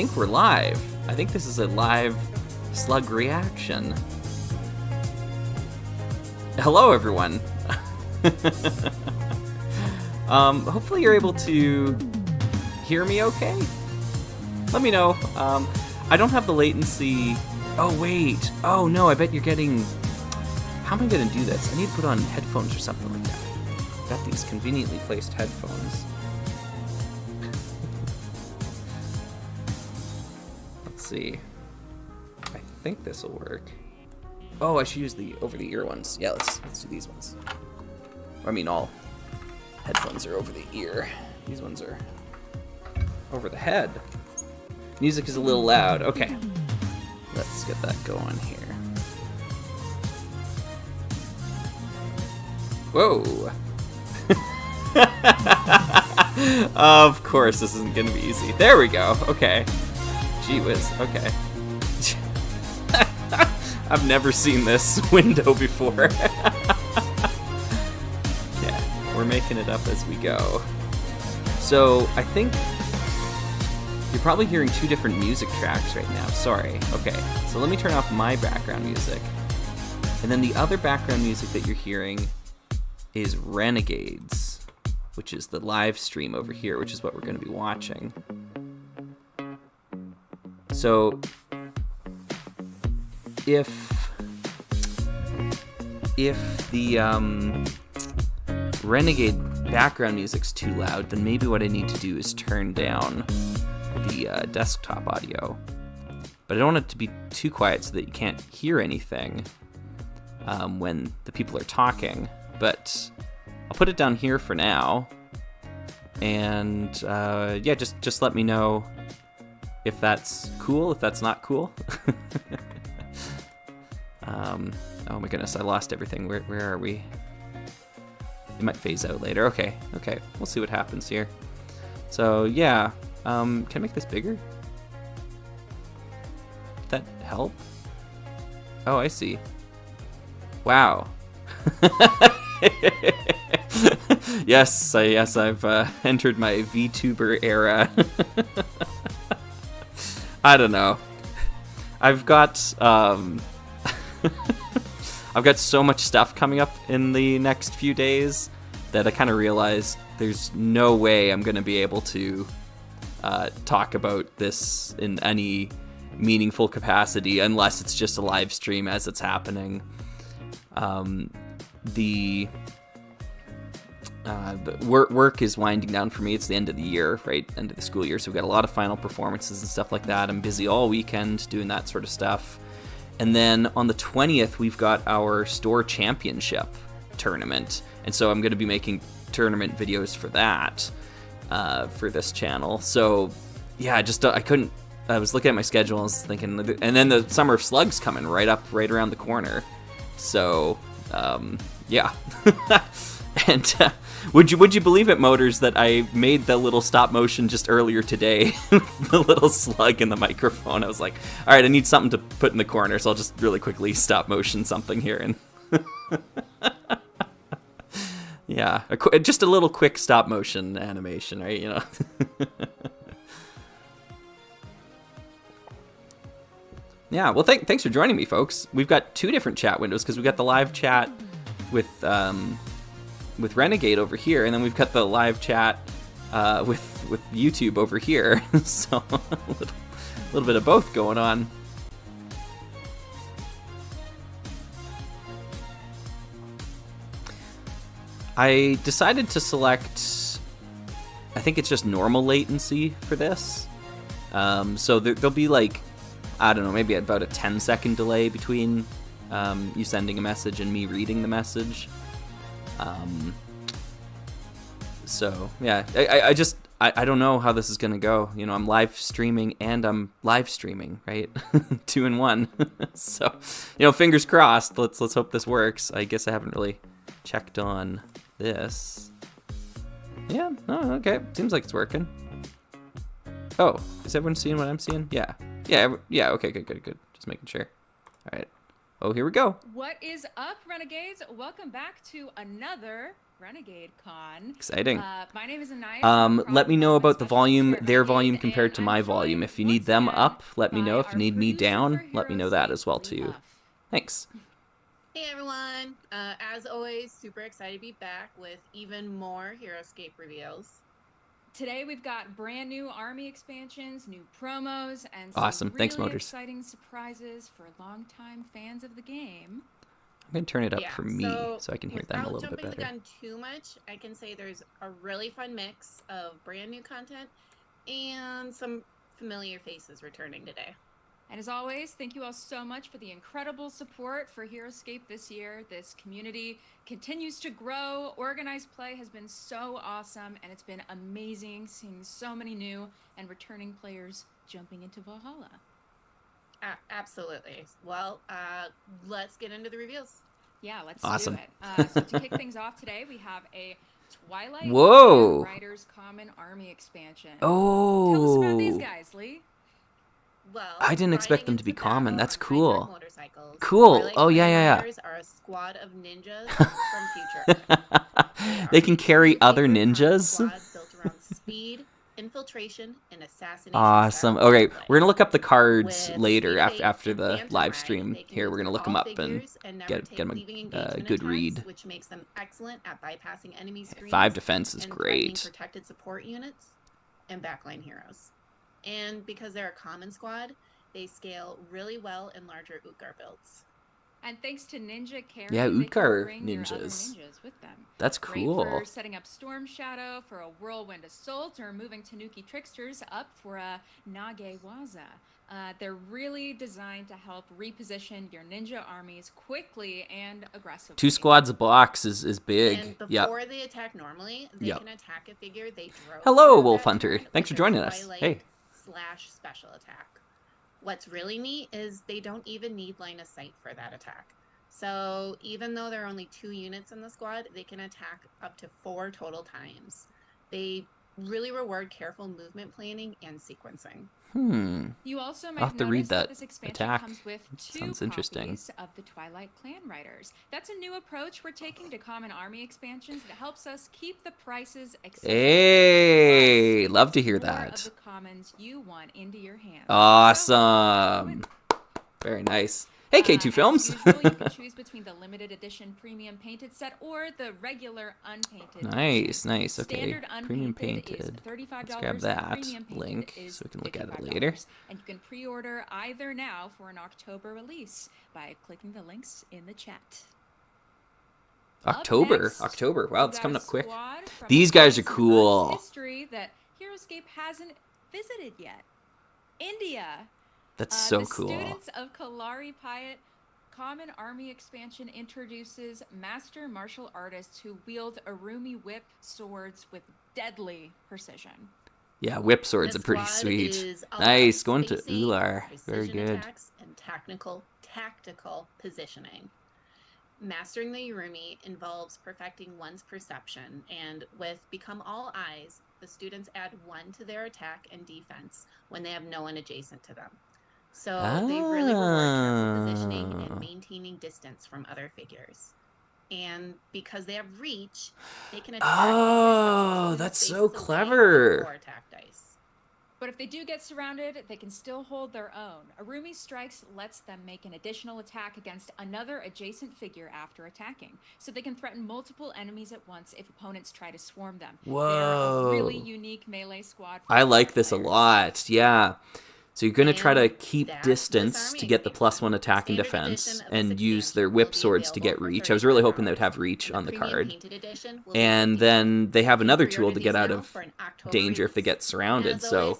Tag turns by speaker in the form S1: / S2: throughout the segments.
S1: think we're live. I think this is a live Slug reaction. Hello, everyone. Hopefully you're able to hear me okay. Let me know. I don't have the latency. Oh, wait. Oh, no, I bet you're getting... How am I going to do this? I need to put on headphones or something like that. Got these conveniently placed headphones. Let's see. I think this will work. Oh, I should use the over-the-ear ones. Yeah, let's do these ones. I mean, all headphones are over the ear. These ones are over the head. Music is a little loud. Okay. Let's get that going here. Whoa. Of course, this isn't gonna be easy. There we go. Okay. Gee whiz. Okay. I've never seen this window before. Yeah, we're making it up as we go. So, I think you're probably hearing two different music tracks right now. Sorry. Okay, so let me turn off my background music. And then the other background music that you're hearing is Renegades, which is the live stream over here, which is what we're going to be watching. So, if the Renegade background music's too loud, then maybe what I need to do is turn down the desktop audio. But I don't want it to be too quiet so that you can't hear anything when the people are talking. But I'll put it down here for now. And yeah, just let me know if that's cool, if that's not cool. Oh my goodness, I lost everything. Where are we? It might phase out later. Okay, we'll see what happens here. So yeah, can I make this bigger? Did that help? Oh, I see. Wow. Yes, I've entered my VTuber era. I don't know. I've got so much stuff coming up in the next few days that I kind of realized there's no way I'm going to be able to talk about this in any meaningful capacity unless it's just a live stream as it's happening. The work is winding down for me. It's the end of the year, right? End of the school year. So we've got a lot of final performances and stuff like that. I'm busy all weekend doing that sort of stuff. And then on the 20th, we've got our store championship tournament. And so I'm going to be making tournament videos for that, for this channel. So yeah, I was looking at my schedule and I was thinking, and then the Summer of Slug's coming right around the corner. So, yeah. And would you believe it, Motors, that I made the little stop motion just earlier today with the little slug in the microphone? I was like, all right, I need something to put in the corner, so I'll just really quickly stop motion something here. And yeah, just a little quick stop motion animation, right? You know. Yeah, well, thanks for joining me, folks. We've got two different chat windows because we've got the live chat with Renegade over here, and then we've got the live chat with YouTube over here. So a little bit of both going on. I decided to select, I think it's just normal latency for this. So there'll be like, I don't know, maybe about a 10-second delay between you sending a message and me reading the message. So yeah, I don't know how this is gonna go. You know, I'm live streaming and I'm live streaming, right? 2 in 1. So, you know, fingers crossed. Let's hope this works. I guess I haven't really checked on this. Yeah. Oh, okay. Seems like it's working. Oh, is everyone seeing what I'm seeing? Yeah. Yeah. Okay. Good. Just making sure. All right. Oh, here we go.
S2: What is up, Renegades? Welcome back to another Renegade Con.
S1: Exciting.
S2: My name is Anaya.
S1: Let me know about the volume, their volume
S2: Renegade,
S1: compared to
S2: and
S1: my
S2: I'm
S1: volume.
S2: joined
S1: If you need
S2: once
S1: them
S2: again
S1: up, let me
S2: by
S1: know. If you
S2: our
S1: need me
S2: producer
S1: down,
S2: for
S1: let me know that
S2: HEROSCAPE,
S1: as well
S2: Lee
S1: too.
S2: Huff.
S1: Thanks.
S3: Hey everyone! As always, super excited to be back with even more HEROSCAPE reveals.
S2: Today we've got brand new army expansions, new promos, and some
S1: Awesome.
S2: really
S1: Thanks, Motors.
S2: exciting surprises for longtime fans of the game.
S1: I'm going to turn it up for me so I can hear them a little bit
S3: Without jumping the
S1: better.
S3: gun too much, I can say there's a really fun mix of brand new content and some familiar faces returning today.
S2: And as always, thank you all so much for the incredible support for HEROSCAPE this year. This community continues to grow. Organized play has been so awesome, and it's been amazing seeing so many new and returning players jumping into Valhalla.
S3: Absolutely. Well, let's get into the reveals.
S2: Yeah, let's
S1: Awesome.
S2: do it. So to kick things off today, we have a Twilight
S1: Whoa.
S2: Riders Common Army expansion.
S1: Oh.
S2: Tell us about these guys, Lee.
S3: Well,
S1: I didn't expect them to be common. That's cool.
S3: Motorcycles,
S1: Cool. Oh, yeah.
S3: Riders are a squad of ninjas from future.
S1: They can carry other ninjas.
S3: Squad built around speed, infiltration, and assassination.
S1: Awesome. Okay, we're gonna look up the cards
S3: With
S1: later
S3: Speed
S1: after
S3: and
S1: the
S3: Phantom
S1: live
S3: Ride,
S1: stream.
S3: they can
S1: Here, we're
S3: use
S1: gonna look
S3: all
S1: them up and
S3: figures and
S1: get them a good read.
S3: Which makes them excellent at bypassing enemy screens.
S1: 5 defense is
S3: and
S1: great.
S3: Protected support units and backline heroes. And because they're a common squad, they scale really in larger Utgar builds.
S2: And thanks to Ninja Carry,
S1: Yeah,
S2: they
S1: Utgar
S2: can bring your other
S1: ninjas.
S2: ninjas with them.
S1: That's cool.
S2: Great for setting up Storm Shadow for a Whirlwind Assault or moving Tanuki Tricksters up for a Nage Waza. They're really designed to help reposition your ninja armies quickly and aggressively.
S1: 2 squads a box is big.
S3: And before they attack normally, they can attack a figure they drove.
S1: Hello, Wolf Hunter. Thanks for joining us. Hey.
S3: /special attack. What's really neat is they don't even need line of sight for that attack. So even though there are only 2 units in the squad, they can attack up to 4 total times. They really reward careful movement planning and sequencing.
S2: You also might
S1: I'll have to read that
S2: this expansion
S1: attack.
S2: comes with 2
S1: Sounds interesting.
S2: copies of the Twilight Clan Riders. That's a new approach we're taking to common army expansions that helps us keep the prices accessible.
S1: Hey, love to hear
S2: more
S1: that.
S2: Of the commons you want into your hands.
S1: Awesome. Very nice. Hey, K2 Films.
S2: As usual, you can choose between the limited edition premium painted set or the regular unpainted.
S1: Nice. Okay.
S2: Standard
S1: Premium
S2: painted is
S1: painted.
S2: $35.
S1: Let's grab that link so we can look at it later.
S2: And you can pre-order either now for an October release by clicking the links in the chat.
S1: October. Wow, it's coming up quick. These guys are cool.
S2: History that HEROSCAPE hasn't visited yet. India.
S1: That's so cool.
S2: The students of Kalari Payat Common Army expansion introduces master martial artists who wield Arumi whip swords with deadly precision.
S1: Yeah, whip swords are pretty sweet. Nice, going to Ular. Very good.
S3: And tactical positioning. Mastering the Arumi involves perfecting one's perception, and with Become All Eyes, the students add 1 to their attack and defense when they have no one adjacent to them. So they really reward careful positioning and maintaining distance from other figures. And because they have reach, they can attack.
S1: Oh, that's so clever.
S3: Attack dice.
S2: But if they do get surrounded, they can still hold their own. Arumi Strikes lets them make an additional attack against another adjacent figure after attacking, so they can threaten multiple enemies at once if opponents try to swarm them.
S1: Whoa.
S2: They're a really unique melee squad.
S1: I like this a lot, yeah. So you're going to try to keep distance to get the +1 attack and defense and use their whip swords to get reach. I was really hoping they would have reach on the card. And then they have another tool to get out of danger if they get surrounded. So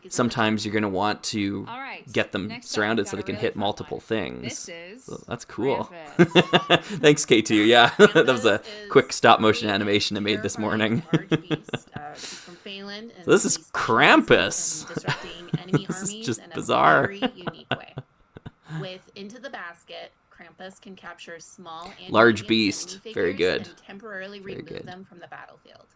S1: sometimes you're going to want to get them surrounded so they can hit multiple things. So that's cool. Thanks, K2. Yeah, that was a quick stop-motion animation I made this morning. So this is Krampus. This is just bizarre.
S3: Very unique way. With Into the Basket, Krampus can capture small and
S1: large beast. Very good.
S3: And temporarily remove them from the battlefield.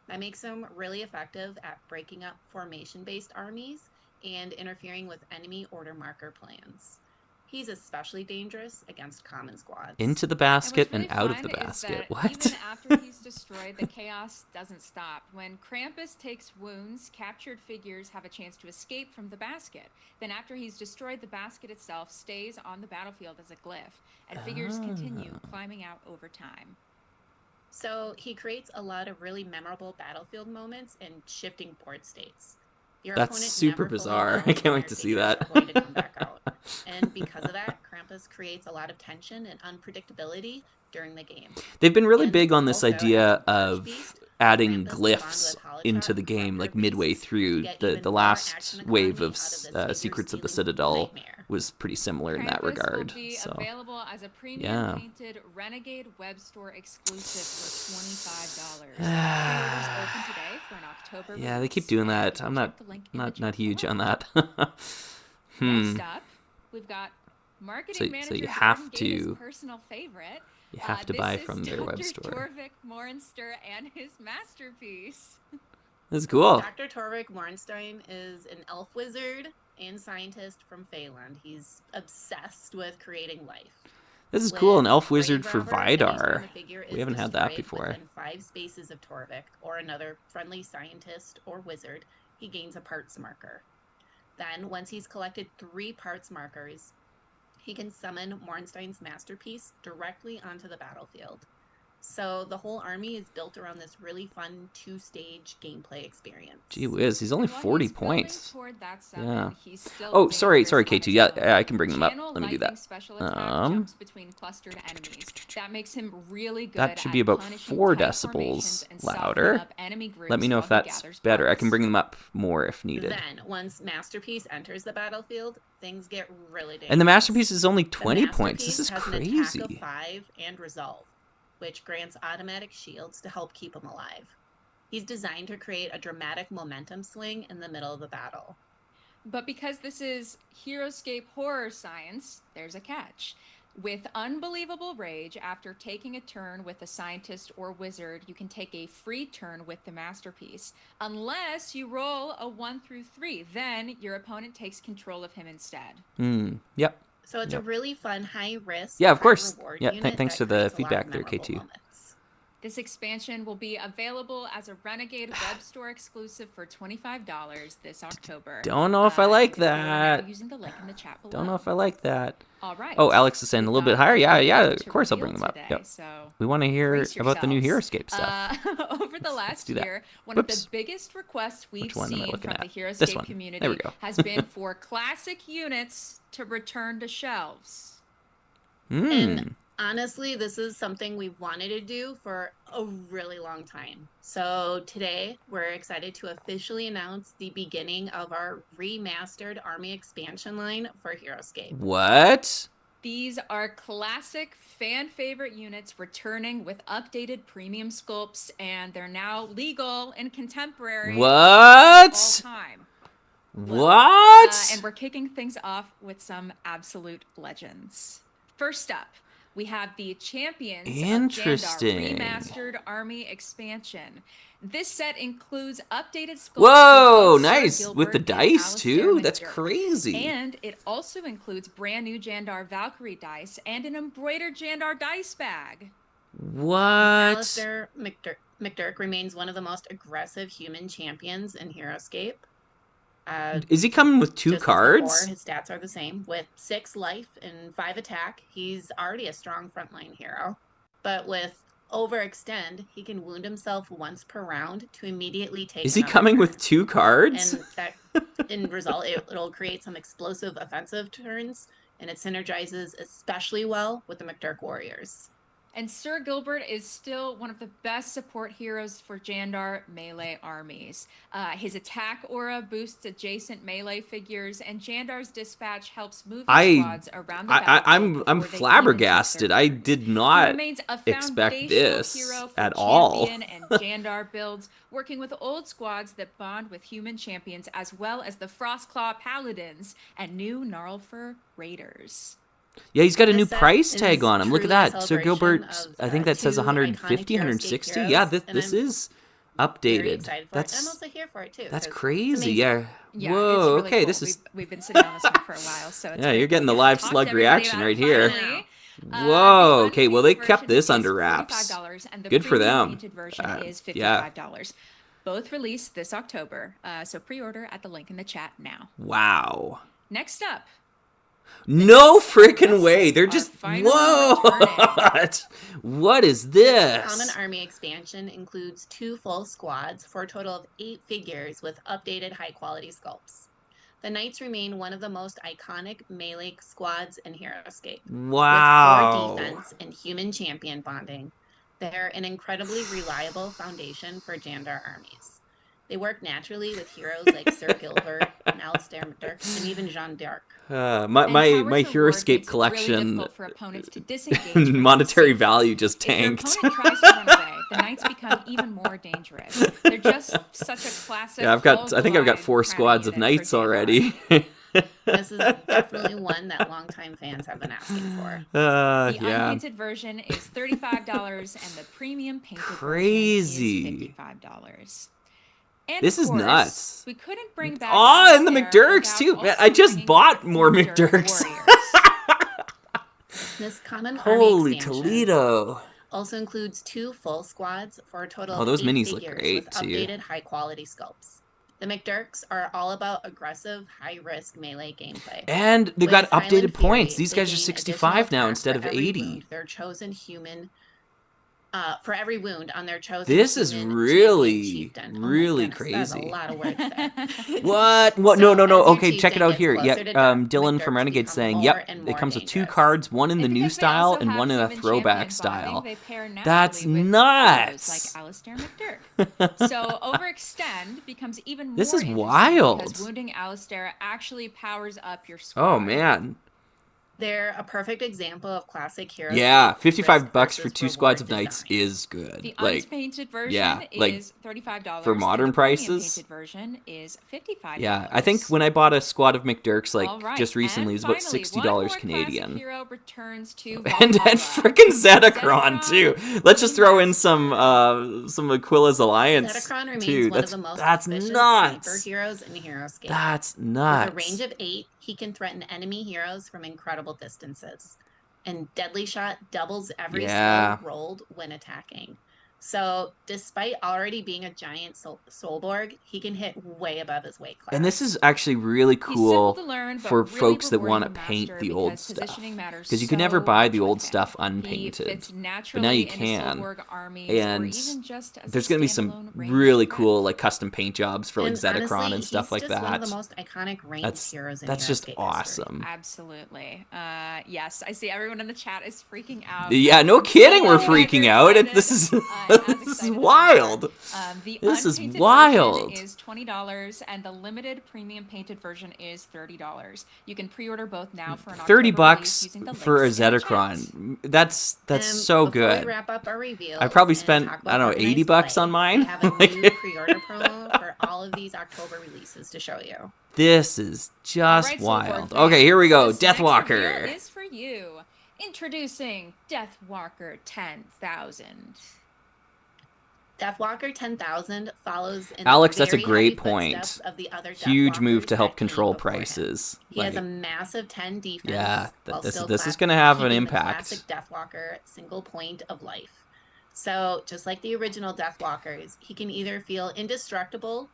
S3: That makes him really effective at breaking up formation-based armies and interfering with enemy order marker plans. He's especially dangerous against common squads.
S1: Into the basket and out of the basket. What?
S2: Even after he's destroyed, the chaos doesn't stop. When Krampus takes wounds, captured figures have a chance to escape from the basket. Then after he's destroyed, the basket itself stays on the battlefield as a glyph, and figures continue climbing out over time.
S3: So he creates a lot of really memorable battlefield moments and shifting board states. Your
S1: That's
S3: opponent
S1: super
S3: never fully
S1: bizarre.
S3: knows
S1: I can't
S3: when
S1: wait
S3: their
S1: to see
S3: figures
S1: that.
S3: are going to come back out. And because of that, Krampus creates a lot of tension and unpredictability during the game.
S1: They've been really
S3: And
S1: big on this
S3: also,
S1: idea
S3: as a purge
S1: of
S3: beast,
S1: adding
S3: Krampus
S1: glyphs
S3: combined with
S1: into the
S3: holotrons
S1: game,
S3: from
S1: like
S3: their
S1: midway
S3: beasts to
S1: through.
S3: get
S1: The
S3: even more
S1: last
S3: action
S1: wave
S3: economy
S1: of
S3: out this
S1: Secrets of the
S3: figure-stealing
S1: Citadel
S3: nightmare.
S1: was pretty similar in that
S2: Krampus
S1: regard.
S2: will be
S1: So
S2: available as a premium
S1: Yeah.
S2: painted Renegade web store exclusive for $25. Pre-orders open today for an October
S1: yeah, they keep
S2: release,
S1: doing
S2: and
S1: that.
S2: we'll
S1: I'm
S2: check the link in the
S1: not
S2: chat
S1: huge
S2: below.
S1: on that.
S2: Next up, we've got marketing
S1: So
S2: manager
S1: you have
S2: Jordan Gata's
S1: to-
S2: personal favorite.
S1: You have to
S2: This
S1: buy
S2: is
S1: from their web
S2: Dr.
S1: store.
S2: Torvik Morenster and his masterpiece.
S1: This is cool.
S3: Dr. Torvik Morenstein is an elf wizard and scientist from Feyland. He's obsessed with creating life.
S1: This is cool. An
S3: With
S1: elf
S3: Grave
S1: wizard for
S3: Robber, anytime
S1: Vidar.
S3: a figure
S1: We
S3: is
S1: haven't had that
S3: destroyed
S1: before.
S3: within 5 spaces of Torvik or another friendly scientist or wizard, he gains a parts marker. Then, once he's collected 3 parts markers, he can summon Morenstein's masterpiece directly onto the battlefield. So the whole army is built around this really fun 2-stage gameplay experience.
S1: Gee whiz, he's only
S2: And while
S1: 40
S2: he's building
S1: points.
S2: toward that summon,
S1: Yeah.
S2: he's still
S1: Oh, sorry,
S2: dangerous on
S1: K2.
S2: his
S1: Yeah,
S2: own.
S1: I can bring them up.
S2: Channel
S1: Let me do
S2: lightning
S1: that.
S2: special attack jumps between clustered enemies. That makes him really good
S1: That should be
S2: at
S1: about
S2: punishing
S1: 4
S2: tight
S1: decibels
S2: formations and softening
S1: louder.
S2: up enemy groups
S1: Let me know
S2: while
S1: if
S2: he
S1: that's
S2: gathers
S1: better. I
S2: bugs.
S1: can bring them up more if needed.
S3: Then, once Masterpiece enters the battlefield, things get really dangerous.
S1: And the masterpiece is only
S3: The
S1: 20 points. This is
S3: Masterpiece has an attack
S1: crazy.
S3: of 5 and resolve, which grants automatic shields to help keep him alive. He's designed to create a dramatic momentum swing in the middle of the battle.
S2: But because this is HEROSCAPE horror science, there's a catch. With unbelievable rage, after taking a turn with a scientist or wizard, you can take a free turn with the masterpiece. Unless you roll a 1 through 3, then your opponent takes control of him instead.
S1: Yep.
S3: So it's a really fun, high-risk,
S1: Yeah, of course.
S3: high-reward
S1: Yeah,
S3: unit
S1: thanks
S3: that
S1: for the
S3: creates a lot
S1: feedback
S3: of
S1: there,
S3: memorable
S1: K2.
S3: moments.
S2: This expansion will be available as a Renegade web store exclusive for $25 this October.
S1: Don't know if I like
S2: You're now
S1: that.
S2: using the link in the chat below.
S1: Don't know if I like that.
S2: All right.
S1: Oh, Alex is saying a
S2: We've
S1: little bit
S2: got
S1: higher. Yeah,
S2: to
S1: of course I'll bring
S2: reveal
S1: them up.
S2: today,
S1: Yep.
S2: So
S1: We want to hear
S2: brace
S1: about the new
S2: yourselves.
S1: HEROSCAPE stuff.
S2: Over the last
S1: do that.
S2: year, one
S1: Whoops.
S2: of the biggest requests we've
S1: Which one am I
S2: seen
S1: looking
S2: from the
S1: at?
S2: HEROSCAPE
S1: This one.
S2: community
S1: There we go.
S2: has been for classic units to return to shelves.
S3: And honestly, this is something we've wanted to do for a really long time. So today, we're excited to officially announce the beginning of our remastered army expansion line for HEROSCAPE.
S1: What?
S2: These are classic fan favorite units returning with updated premium sculpts, and they're now legal and contemporary.
S1: What?
S2: All time.
S1: What?
S2: And we're kicking things off with some absolute legends. First up, we have the Champions
S1: Interesting.
S2: of Jandar Remastered Army Expansion. This set includes updated sculpts.
S1: Whoa,
S2: for both Sir
S1: nice. With the
S2: Gilbert and
S1: dice,
S2: Alistair
S1: too? That's
S2: McDurk.
S1: crazy.
S2: And it also includes brand new Jandar Valkyrie dice and an embroidered Jandar dice bag.
S1: What?
S3: Alistair McDurk remains one of the most aggressive human champions in HEROSCAPE.
S1: Is he coming with 2
S3: Just as
S1: cards?
S3: before, his stats are the same. With 6 life and 5 attack, he's already a strong frontline hero. But with overextend, he can wound himself once per round to immediately take.
S1: Is he
S3: another
S1: coming
S3: turn.
S1: with 2 cards?
S3: And that, in result, it'll create some explosive offensive turns, and it synergizes especially well with the McDurk Warriors.
S2: And Sir Gilbert is still one of the best support heroes for Jandar melee armies. His attack aura boosts adjacent melee figures, and Jandar's dispatch helps move his squads around the battlefield.
S1: I'm
S2: before they can even
S1: flabbergasted.
S2: take their
S1: I
S2: turn.
S1: did
S2: He
S1: not
S2: remains a
S1: expect
S2: foundational
S1: this
S2: hero for
S1: at all.
S2: champion and Jandar builds, working with old squads that bond with human champions, as well as the Frostclaw Paladins and new Gnarlfur Raiders.
S1: Yeah, he's got a
S3: This
S1: new
S3: set
S1: price
S3: is
S1: tag on him. Look at
S3: truly a
S1: that. Sir
S3: celebration
S1: Gilbert,
S3: of,
S1: I think that says
S3: two
S1: 150,
S3: iconic
S1: 160.
S3: HEROSCAPE
S1: Yeah,
S3: heroes, and
S1: this
S3: I'm
S1: is
S3: Very
S1: Updated.
S3: excited for it. And I'm also here for it too.
S1: That's
S3: 'cause
S1: crazy.
S3: it's amazing.
S1: Yeah.
S2: Yeah,
S1: Whoa.
S2: it's really
S1: Okay.
S2: cool.
S1: This is.
S2: We've been sitting on this one for a while, so it's
S1: Yeah,
S2: very
S1: you're getting
S2: cool.
S1: the
S2: Yeah,
S1: live
S2: talk to
S1: Slug
S2: everybody
S1: reaction
S2: about
S1: right
S2: it
S1: here.
S2: finally.
S1: Whoa.
S2: The
S1: Okay. Well, they
S2: unpainted
S1: kept
S2: version
S1: this
S2: is
S1: under wraps.
S2: $45, and the
S1: Good for
S2: premium
S1: them.
S2: painted version is
S1: Yeah.
S2: $55. Both released this October, so pre-order at the link in the chat now.
S1: Wow.
S2: Next up,
S1: No
S2: Knights
S1: freaking
S2: of
S1: way. They're
S2: are
S1: just.
S2: finally
S1: What? What is
S3: This Common
S1: this?
S3: Army expansion includes 2 full squads for a total of 8 figures with updated high-quality sculpts. The Knights remain one of the most iconic melee squads in HEROSCAPE.
S1: Wow.
S3: With core defense and human champion bonding, they're an incredibly reliable foundation for Jandar armies. They work naturally with heroes like Sir Gilbert, Alistair McDurk, and even Jeanne d'Arc.
S1: My
S2: And Power's reward
S1: HEROSCAPE
S2: makes it
S1: collection
S2: really difficult for opponents to disengage from
S1: monetary
S2: safety.
S1: value just
S2: If your
S1: tanked.
S2: opponent tries to run away, the Knights become even more dangerous. They're just such a classic.
S1: Yeah, I think I've got 4
S2: all-alive
S1: squads of
S2: crown unit
S1: Knights
S2: for Jandar.
S1: already.
S3: This is definitely one that longtime fans have been asking for.
S2: The
S1: Yeah.
S2: unpainted version is $35, and the premium painted
S1: Crazy.
S2: version is $55. And
S1: This
S2: of
S1: is
S2: course,
S1: nuts.
S2: we couldn't bring back.
S1: Oh, and the
S2: Alistair
S1: McDurks
S2: without
S1: too. Man,
S2: also
S1: I just
S2: bringing
S1: bought
S2: back
S1: more
S2: the
S1: McDurks.
S2: Warriors.
S3: This Common
S1: Holy
S3: Army expansion
S1: Toledo.
S3: also includes 2 full squads for a total
S1: Oh,
S3: of
S1: those
S3: 8
S1: minis look
S3: figures
S1: great,
S3: with
S1: too.
S3: updated high-quality sculpts. The McDurks are all about aggressive, high-risk melee gameplay.
S1: And they've got
S3: With Highland
S1: updated points.
S3: Fury,
S1: These
S3: they
S1: guys are
S3: gain
S1: 65
S3: additional
S1: now
S3: attack
S1: instead
S3: for
S1: of
S3: every
S1: 80.
S3: wound their chosen human for every wound on their chosen
S1: This is
S3: human
S1: really,
S3: champion chieftain.
S1: really
S3: Oh my goodness, that's
S1: crazy.
S3: a lot of words there.
S1: What? No,
S3: So,
S1: no, no.
S3: as your
S1: Okay, check it
S3: chieftain
S1: out
S3: gets
S1: here.
S3: closer
S1: Yeah,
S3: to death,
S1: Dylan from
S3: McDurks
S1: Renegade
S3: become
S1: saying,
S3: more
S1: yep,
S3: and
S1: it
S3: more
S1: comes with 2
S3: dangerous.
S1: cards, one in the
S2: And
S1: new
S2: because they also
S1: style and
S2: have
S1: one in a
S2: human
S1: throwback
S2: champion
S1: style.
S2: bonding, they pair
S1: That's
S2: naturally with
S1: nuts.
S2: heroes like Alistair McDurk. So overextend becomes even more
S1: This is
S2: interesting
S1: wild.
S2: because wounding Alistair actually powers up your squad.
S1: Oh, man.
S3: They're a perfect example of classic heroes.
S1: Yeah, $55
S3: risk
S1: for
S3: versus
S1: 2 squads of
S3: reward
S1: Knights
S3: design.
S1: is good.
S2: The
S1: Like,
S2: unpainted version
S1: yeah, like,
S2: is $35.
S1: for modern
S2: and the premium
S1: prices.
S2: painted version is $55.
S1: yeah, I think when I bought a squad of McDurks, like,
S2: All right,
S1: just recently, it
S2: and
S1: was about
S2: finally,
S1: $60
S2: one more classic
S1: Canadian.
S2: hero returns to
S1: And
S2: Valhalla.
S1: frickin' Zetacron,
S2: Zetacron
S1: too. Let's just throw in some Aquila's Alliance,
S3: Zetacron remains
S1: too.
S3: one of the most
S1: That's
S3: efficient
S1: nuts.
S3: sniper heroes in HEROSCAPE.
S1: That's
S3: With
S1: nuts.
S3: a range of 8, he can threaten enemy heroes from incredible distances. And Deadly Shot doubles every
S1: Yeah.
S3: skill rolled when attacking. So, despite already being a giant Soulborg, he can hit way above his weight class.
S1: And this is actually really
S2: He's simple
S1: cool
S2: to learn, but
S1: for
S2: really
S1: folks that
S2: rewarding
S1: want to
S2: to
S1: paint
S2: master
S1: the old
S2: because
S1: stuff.
S2: positioning matters
S1: Because you could
S2: so
S1: never buy
S2: much
S1: the
S2: with
S1: old
S2: him.
S1: stuff
S2: He
S1: unpainted.
S2: fits naturally
S1: But now you
S2: into
S1: can.
S2: Soulborg armies,
S1: And
S2: or even just as
S1: there's
S2: a
S1: going to be
S2: standalone
S1: some
S2: ranged
S1: really
S2: threat.
S1: cool like custom paint jobs for like
S3: And
S1: Zetacron
S3: honestly,
S1: and stuff
S3: he's
S1: like
S3: just one of
S1: that.
S3: the most iconic ranged
S1: That's
S3: heroes in
S1: that's just
S3: HEROSCAPE history.
S1: awesome.
S2: Absolutely. Yes, I see everyone in the chat is freaking out.
S1: Yeah, no
S2: I'm so
S1: kidding, we're
S2: glad you guys
S1: freaking
S2: are
S1: out.
S2: excited.
S1: This is
S2: I'm as
S1: this is
S2: excited as we are.
S1: wild.
S2: The
S1: This is
S2: unpainted
S1: wild.
S2: version is $20, and the limited premium painted version is $30. You can pre-order both now for an October release
S1: $30
S2: using the
S1: for a
S2: links in the chat.
S1: Zetacron. That's
S3: And
S1: so
S3: before we
S1: good.
S3: wrap up our reveals
S1: I probably
S3: and
S1: spent,
S3: talk
S1: I
S3: about
S1: don't know,
S3: organized
S1: $80
S3: play,
S1: on mine.
S3: We have a
S1: Like-
S3: new pre-order promo for all of these October releases to show you.
S1: This is just
S2: All right,
S1: wild.
S2: Soulborg
S1: Okay, here we go.
S2: fans, this next
S1: Deathwalker.
S2: reveal is for you. Introducing Deathwalker 10,000.
S3: Deathwalker 10,000 follows in
S1: Alex,
S3: the
S1: that's a
S3: very
S1: great
S3: heavy
S1: point.
S3: footsteps of the other
S1: Huge move
S3: Deathwalkers
S1: to help
S3: that came
S1: control
S3: before him.
S1: prices.
S3: He has a
S1: Like,
S3: massive 10 defense.
S1: yeah,
S3: while
S1: this
S3: still
S1: is going to have an
S3: keeping the
S1: impact.
S3: classic Deathwalker single point of life. So, just like the original Deathwalkers, he can either feel indestructible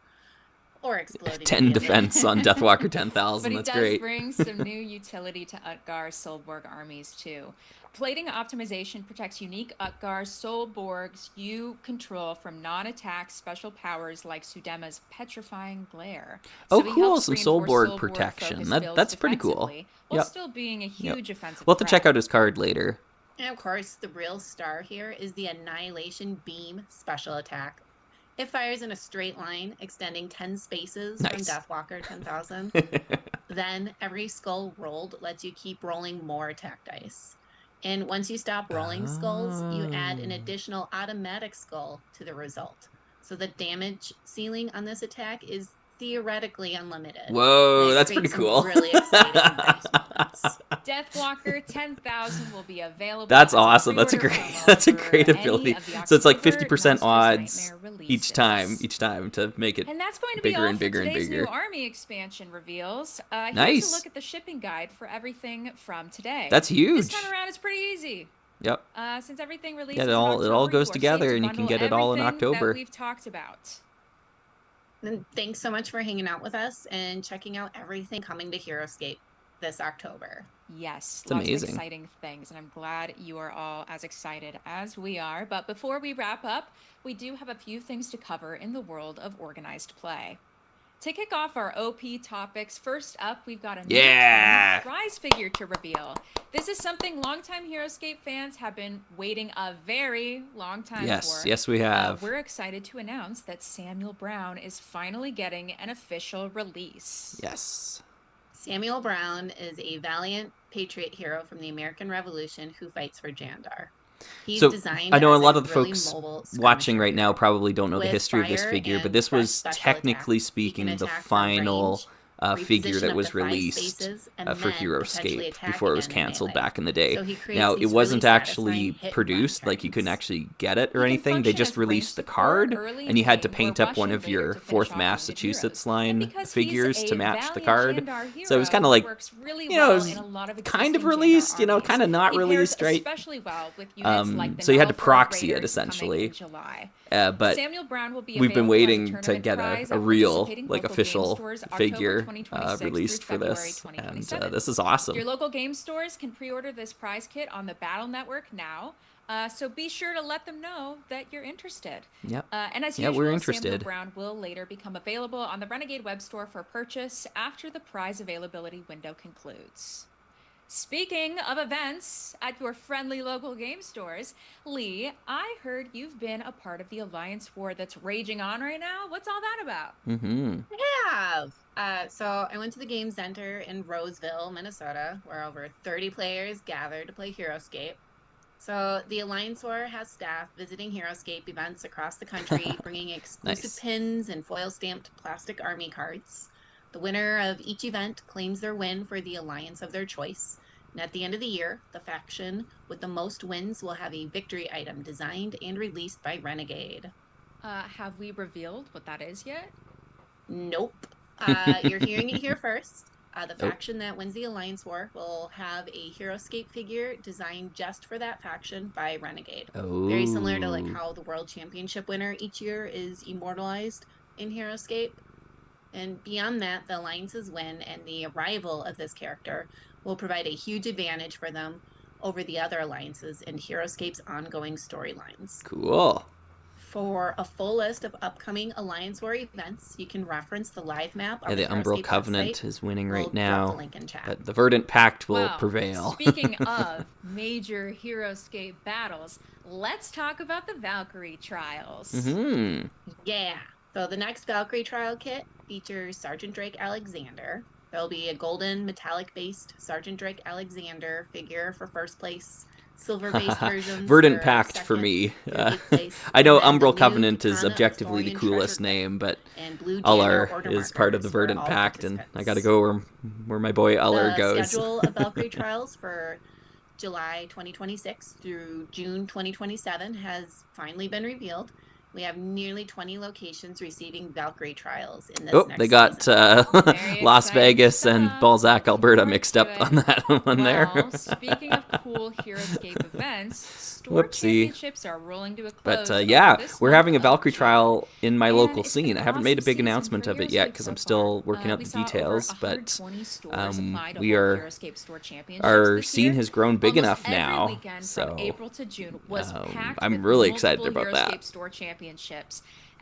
S3: or explode.
S1: 10 defense on Deathwalker 10,000.
S2: But he
S1: That's
S2: does
S1: great.
S2: bring some new utility to Utgar's Soulborg armies too. Plating optimization protects unique Utgar Soulborgs you control from non-attack special powers like Sudema's Petrifying Glare.
S1: Oh,
S2: he
S1: cool,
S2: helps
S1: some
S2: reinforce
S1: Soulborg protection.
S2: focus
S1: That-
S2: builds
S1: that's pretty cool.
S2: defensively, while
S1: Yep.
S2: still being a huge offensive
S1: We'll have to check
S2: threat.
S1: out his card later.
S3: And of course, the real star here is the Annihilation Beam special attack. It fires in a straight line, extending 10 spaces
S1: Nice.
S3: from Deathwalker 10,000. Then, every skull rolled lets you keep rolling more attack dice. And once you stop rolling skulls, you add an
S1: Oh.
S3: additional automatic skull to the result. So the damage ceiling on this attack is theoretically unlimited.
S1: Whoa,
S3: It
S1: that's
S3: creates
S1: pretty
S3: some
S1: cool.
S3: really exciting dice moments.
S2: Deathwalker 10,000 will be available.
S1: That's
S2: as a
S1: awesome. That's a
S2: pre-order
S1: great
S2: promo
S1: that's a
S2: for
S1: great
S2: any
S1: ability.
S2: of the
S1: So it's like
S2: October
S1: 50%
S2: Monsters
S1: odds
S2: Nightmare
S1: each
S2: releases.
S1: time to make it
S2: And that's going to be
S1: bigger
S2: all
S1: and
S2: for
S1: bigger and
S2: today's
S1: bigger.
S2: new Army expansion reveals. Here's
S1: Nice.
S2: a look at the shipping guide for everything from today.
S1: That's huge.
S2: This time around, it's pretty easy.
S1: Yep.
S2: Since everything releases
S1: Yeah,
S2: in
S1: it
S2: October,
S1: all goes
S2: you are
S1: together
S2: safe to
S1: and you can
S2: bundle
S1: get it all in
S2: everything
S1: October.
S2: that we've talked about.
S3: And thanks so much for hanging out with us and checking out everything coming to HEROSCAPE this October.
S2: Yes,
S1: it's
S2: lots
S1: amazing.
S2: of exciting things, and I'm glad you are all as excited as we are. But before we wrap up, we do have a few things to cover in the world of organized play. To kick off our OP topics, first up, we've got a new tournament prize figure to reveal. This is something longtime HEROSCAPE fans have been waiting a very long time for.
S1: Yes, we have.
S2: We're excited to announce that Samuel Brown is finally getting an official release.
S1: Yes.
S3: Samuel Brown is a valiant patriot hero from the American Revolution who fights for Jandar. He's designed
S1: I know a
S3: as
S1: lot of the
S3: really
S1: folks
S3: mobile
S1: watching right
S3: skirmisher.
S1: now probably don't know the
S3: With
S1: history of this
S3: fire
S1: figure, but
S3: and
S1: this was
S3: fresh special
S1: technically
S3: attacks, he can
S1: speaking the
S3: attack from
S1: final
S3: range,
S1: figure
S3: reposition
S1: that
S3: up
S1: was
S3: to 5
S1: released
S3: spaces, and
S1: for
S3: then potentially
S1: HEROScape
S3: attack
S1: before it was
S3: again in
S1: canceled
S3: melee.
S1: back in the day.
S3: So he creates
S1: Now, it
S3: these
S1: wasn't
S3: really
S1: actually
S3: satisfying hit
S1: produced, like you couldn't
S3: patterns.
S1: actually get it or
S2: He can
S1: anything. They
S2: function
S1: just
S2: as range
S1: released the
S2: support
S1: card,
S2: early
S1: and you had to
S2: game
S1: paint
S2: or
S1: up one
S2: rush
S1: of
S2: in later
S1: your
S2: to finish
S1: 4th
S2: off wounded
S1: Massachusetts
S2: heroes.
S1: line
S2: And because
S1: figures
S2: he's
S1: to
S2: a
S1: match the
S2: valiant
S1: card.
S2: Jandar hero,
S1: So it was kind of like,
S2: works really
S1: you know,
S2: well
S1: it was
S2: in a lot of
S1: kind of
S2: existing
S1: released,
S2: Jandar
S1: you know,
S2: armies.
S1: kind of not
S2: He pairs
S1: released, right?
S2: especially well with units like the
S1: So you had to
S2: Nalford
S1: proxy it,
S2: Raiders coming
S1: essentially.
S2: in July.
S1: But
S2: Samuel Brown will be
S1: we've been
S2: available as a
S1: waiting to
S2: tournament
S1: get
S2: prize
S1: a
S2: at
S1: real,
S2: participating
S1: like,
S2: local game
S1: official
S2: stores October
S1: figure
S2: 2026
S1: released
S2: through
S1: for
S2: February
S1: this, and
S2: 2027.
S1: this is awesome.
S2: Your local game stores can pre-order this prize kit on the Battle Network now, so be sure to let them know that you're interested.
S1: Yep.
S2: And as
S1: Yeah,
S2: usual,
S1: we're interested.
S2: Samuel Brown will later become available on the Renegade web store for purchase after the prize availability window concludes. Speaking of events at your friendly local game stores, Lee, I heard you've been a part of the Alliance War that's raging on right now. What's all that about?
S1: Mm-hmm.
S3: I have. So I went to the Game Center in Roseville, Minnesota, where over 30 players gathered to play HEROSCAPE. So the Alliance War has staff visiting HEROSCAPE events across the country, bringing exclusive
S1: Nice.
S3: pins and foil-stamped plastic army cards. The winner of each event claims their win for the alliance of their choice. And at the end of the year, the faction with the most wins will have a victory item designed and released by Renegade.
S2: Have we revealed what that is yet?
S3: Nope. You're hearing it here first. The faction that wins the Alliance War will have a HEROSCAPE figure designed just for that faction by Renegade.
S1: Oh.
S3: Very similar to like how the World Championship winner each year is immortalized in HEROSCAPE. And beyond that, the Alliance's win and the arrival of this character will provide a huge advantage for them over the other alliances in HEROSCAPE's ongoing storylines.
S1: Cool.
S3: For a full list of upcoming Alliance War events, you can reference the live map.
S1: Yeah, the Umbral Covenant is winning right now, but the Verdant Pact will prevail.
S2: Speaking of major HEROSCAPE battles, let's talk about the Valkyrie Trials.
S1: Mm-hmm.
S3: Yeah. So the next Valkyrie Trial kit features Sergeant Drake Alexander. There'll be a golden metallic-based Sergeant Drake Alexander figure for first place, silver-based versions
S1: Verdant
S3: for
S1: Pact
S3: second,
S1: for me.
S3: place,
S1: I know
S3: and then
S1: Umbral
S3: the
S1: Covenant
S3: new
S1: is
S3: Katana
S1: objectively the
S3: Historian
S1: coolest
S3: Treasure Kit
S1: name, but
S3: and blue
S1: Uller
S3: Jandar order
S1: is part of the
S3: markers for
S1: Verdant
S3: all
S1: Pact, and
S3: participants.
S1: I gotta go where my boy Uller
S3: The
S1: goes.
S3: schedule of Valkyrie Trials for July 2026 through June 2027 has finally been revealed. We have nearly 20 locations receiving Valkyrie Trials in this next
S1: They got Las Vegas and Balzac, Alberta mixed up on that one there.
S2: Speaking of cool HEROSCAPE events, store championships are rolling to a close.
S1: But yeah, we're having a Valkyrie
S2: June.
S1: trial in my
S2: And
S1: local
S2: it's been
S1: scene.
S2: an
S1: I haven't made a
S2: awesome
S1: big
S2: season
S1: announcement
S2: for
S1: of it yet
S2: HEROSCAPE
S1: because
S2: so
S1: I'm still
S2: far.
S1: working out
S2: We
S1: the
S2: saw over
S1: details.
S2: 120 stores apply to
S1: we
S2: hold
S1: are
S2: HEROSCAPE store championships
S1: our
S2: this
S1: scene
S2: year.
S1: has grown big
S2: Almost
S1: enough
S2: every
S1: now,
S2: weekend
S1: so
S2: from April to June was packed
S1: I'm
S2: with
S1: really
S2: multiple
S1: excited about
S2: HEROSCAPE
S1: that.
S2: store championships.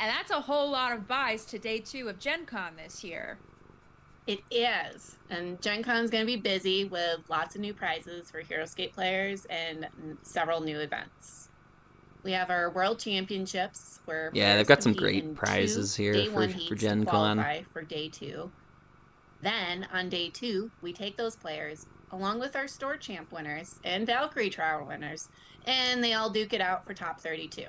S2: And that's a whole lot of buys to day 2 of Gen Con this year.
S3: It is. And Gen Con's going to be busy with lots of new prizes for HEROSCAPE players and several new events. We have our World Championships where
S1: they've got some great prizes here for Gen Con.
S3: For day 2. Then on day 2, we take those players along with our store champ winners and Valkyrie trial winners, and they all duke it out for top 32.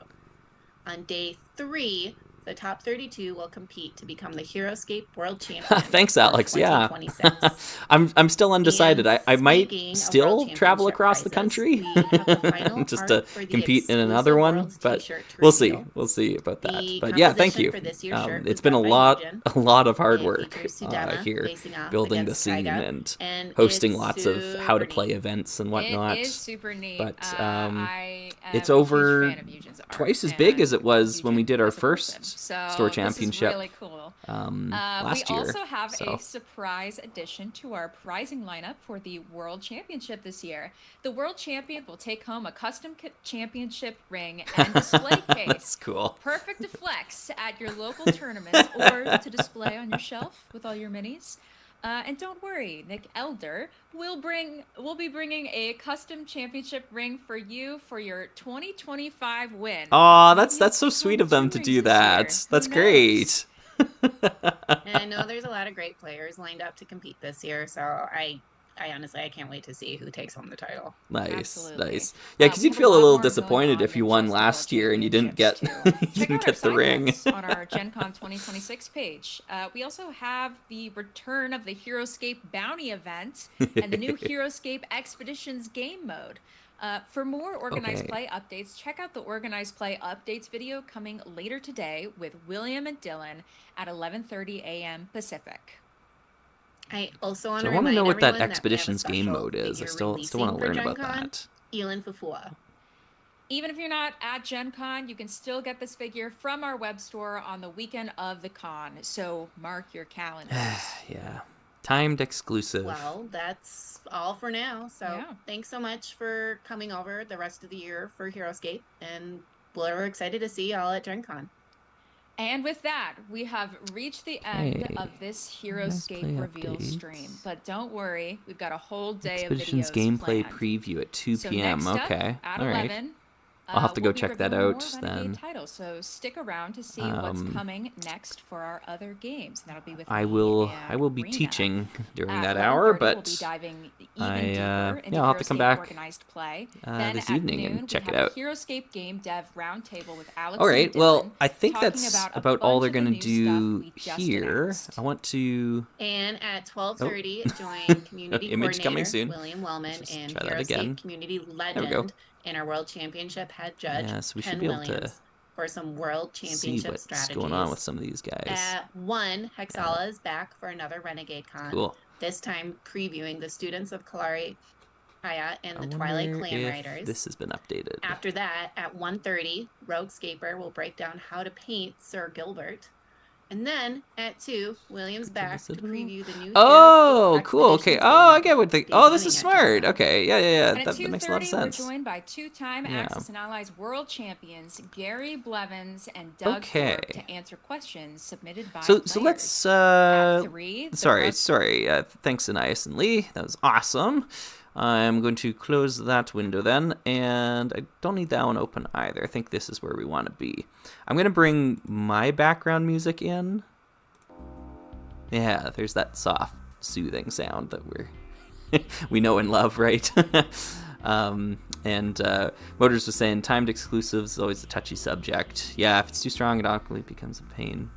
S3: On day 3, The top 32 will compete to become the HEROSCAPE World Champion.
S1: Thanks, Alex. Yeah.
S3: 2026.
S1: I'm still undecided.
S3: And
S1: I might
S3: speaking of
S1: still
S3: World
S1: travel
S3: Championship
S1: across the
S3: prizes,
S1: country
S3: we have the final
S1: just
S3: art
S1: to
S3: for the
S1: compete in another
S3: exclusive
S1: one,
S3: World's
S1: but
S3: t-shirt to
S1: we'll see.
S3: reveal.
S1: We'll see about that.
S3: The
S1: But yeah, thank
S3: composition
S1: you.
S3: for this year's shirt
S1: It's
S3: was
S1: been
S3: done by Eugen.
S1: a lot of hard
S3: It
S1: work
S3: features Sudema
S1: here,
S3: facing off
S1: building the
S3: against
S1: scene
S3: Tyga,
S1: and hosting
S3: it's
S1: lots of how to
S3: super
S1: play
S3: neat.
S1: events and whatnot.
S2: It is super neat.
S1: But
S2: I am
S1: it's
S2: a huge
S1: over
S2: fan of Eugen's art,
S1: twice as big as
S2: and
S1: it was
S2: Eugen
S1: when we did our
S2: as a person.
S1: first
S2: So
S1: store
S2: this
S1: championship
S2: is really cool.
S1: last
S2: we
S1: year.
S2: also have
S1: So.
S2: a surprise addition to our prizing lineup for the World Championship this year. The World Champion will take home a custom championship ring and display case.
S1: That's cool.
S2: Perfect to flex at your local tournaments or to display on your shelf with all your minis. And don't worry, Nick Elder will be bringing a custom championship ring for you for your 2025 win.
S1: Oh,
S2: Maybe
S1: that's so
S2: take
S1: sweet
S2: home
S1: of them
S2: 2
S1: to
S2: rings
S1: do
S2: this year.
S1: that.
S2: Who
S1: That's
S2: knows?
S1: great.
S3: And I know there's a lot of great players lined up to compete this year, so I honestly, I can't wait to see who takes home the title.
S1: Nice,
S2: Absolutely.
S1: nice. Yeah, because
S2: We
S1: you'd
S2: have
S1: feel a
S2: lot
S1: little
S2: more going
S1: disappointed
S2: on
S1: if you
S2: than
S1: won
S2: just the
S1: last
S2: World
S1: year and you didn't get
S2: Championships, too.
S1: you
S2: Check
S1: didn't
S2: out our
S1: get the
S2: side
S1: ring.
S2: events on our Gen Con 2026 page. We also have the return of the HEROSCAPE Bounty event and the new HEROSCApe Expeditions game mode. For more Organized
S1: Okay.
S2: Play updates, check out the Organized Play updates video coming later today with William and Dylan at 11:30 a.m. Pacific.
S3: I also want
S1: So
S3: to
S1: I want to
S3: remind
S1: know what
S3: everyone
S1: that
S3: we have a
S1: Expeditions game
S3: special
S1: mode is. I
S3: figure
S1: still want to
S3: releasing for
S1: learn
S3: Gen
S1: about
S3: Con,
S1: that.
S3: Elin Fufua.
S2: Even if you're not at Gen Con, you can still get this figure from our web store on the weekend of the con. So mark your calendars.
S1: Yeah. Timed exclusive.
S3: Well, that's all for now. So
S2: Yeah.
S3: thanks so much for coming over the rest of the year for HEROSCAPE, and we're excited to see y'all at Gen Con.
S2: And with that, we have reached the end
S1: Okay.
S2: of this
S1: Play
S2: HEROSCApe reveal
S1: updates.
S2: stream. But don't worry, we've got a whole day
S1: Expeditions
S2: of videos
S1: gameplay
S2: planned.
S1: preview at 2
S2: So
S1: p.m.
S2: next up,
S1: Okay.
S2: at
S1: All right.
S2: 11,
S1: I'll have to go
S2: we'll be
S1: check that
S2: revealing
S1: out
S2: more Renegade
S1: then.
S2: titles. So stick around to see what's coming next for our other games. That'll be with
S1: I
S2: me
S1: will
S2: and
S1: be
S2: Rena.
S1: teaching during
S2: At
S1: that hour,
S2: 11:30, we'll be
S1: but
S2: diving even
S1: I,
S2: deeper into
S1: yeah, I'll have to come
S2: HEROSCAPE
S1: back,
S2: Organized Play. Then
S1: this
S2: at
S1: evening
S2: noon,
S1: and check
S2: we
S1: it
S2: have
S1: out.
S2: a HEROSCAPE Game Dev Roundtable with Alex
S1: All right.
S2: and
S1: Well,
S2: Dylan,
S1: I think
S2: talking
S1: that's
S2: about a
S1: about all
S2: bunch
S1: they're
S2: of the
S1: gonna
S2: new stuff
S1: do
S2: we just
S1: here.
S2: announced.
S1: I want to
S3: And at 12:30,
S1: Oh.
S3: join community
S1: Image coming
S3: coordinator
S1: soon.
S3: William Wellman
S1: Let's just
S3: and
S1: try that again.
S3: HEROSCAPE community
S1: There we
S3: legend
S1: go.
S3: and our World Championship head judge,
S1: Yes, we should
S3: Ken
S1: be able to
S3: Williams, for some World
S1: see
S3: Championship
S1: what's
S3: strategies.
S1: going on with some of these guys.
S3: At 1, Hexala is back for another Renegade Con.
S1: Cool.
S3: This time previewing the students of Kalari Kaya and
S1: I
S3: the Twilight
S1: wonder
S3: Clan
S1: if
S3: Riders.
S1: this has been updated.
S3: After that, at 1:30, Roguescaper will break down how to paint Sir Gilbert. And then at 2, William's back
S1: this
S3: to
S1: at all?
S3: preview the new
S1: Oh,
S3: HEROSCAPE
S1: cool. Okay.
S3: Expeditions
S1: Oh,
S3: game
S1: I
S3: mode.
S1: get what they.
S3: Day
S1: Oh, this
S3: one
S1: is
S3: at
S1: smart.
S3: Gen Con.
S1: Okay. Yeah.
S2: And at
S1: That makes a lot of
S2: 2:30,
S1: sense.
S2: we're joined by two-time
S1: Yeah.
S2: Axis and Allies world champions Gary Blevins and Doug
S1: Okay.
S2: Thorpe to answer questions submitted by
S1: So
S2: players.
S1: let's.
S2: At 3, the
S1: Sorry.
S2: Rug-
S1: Thanks, Anais and Lee. That was awesome. I'm going to close that window then, and I don't need that one open either. I think this is where we want to be. I'm going to bring my background music in. Yeah, there's that soft, soothing sound that we know and love, right? Motors was saying timed exclusives is always a touchy subject. Yeah, if it's too strong, it awkwardly becomes a pain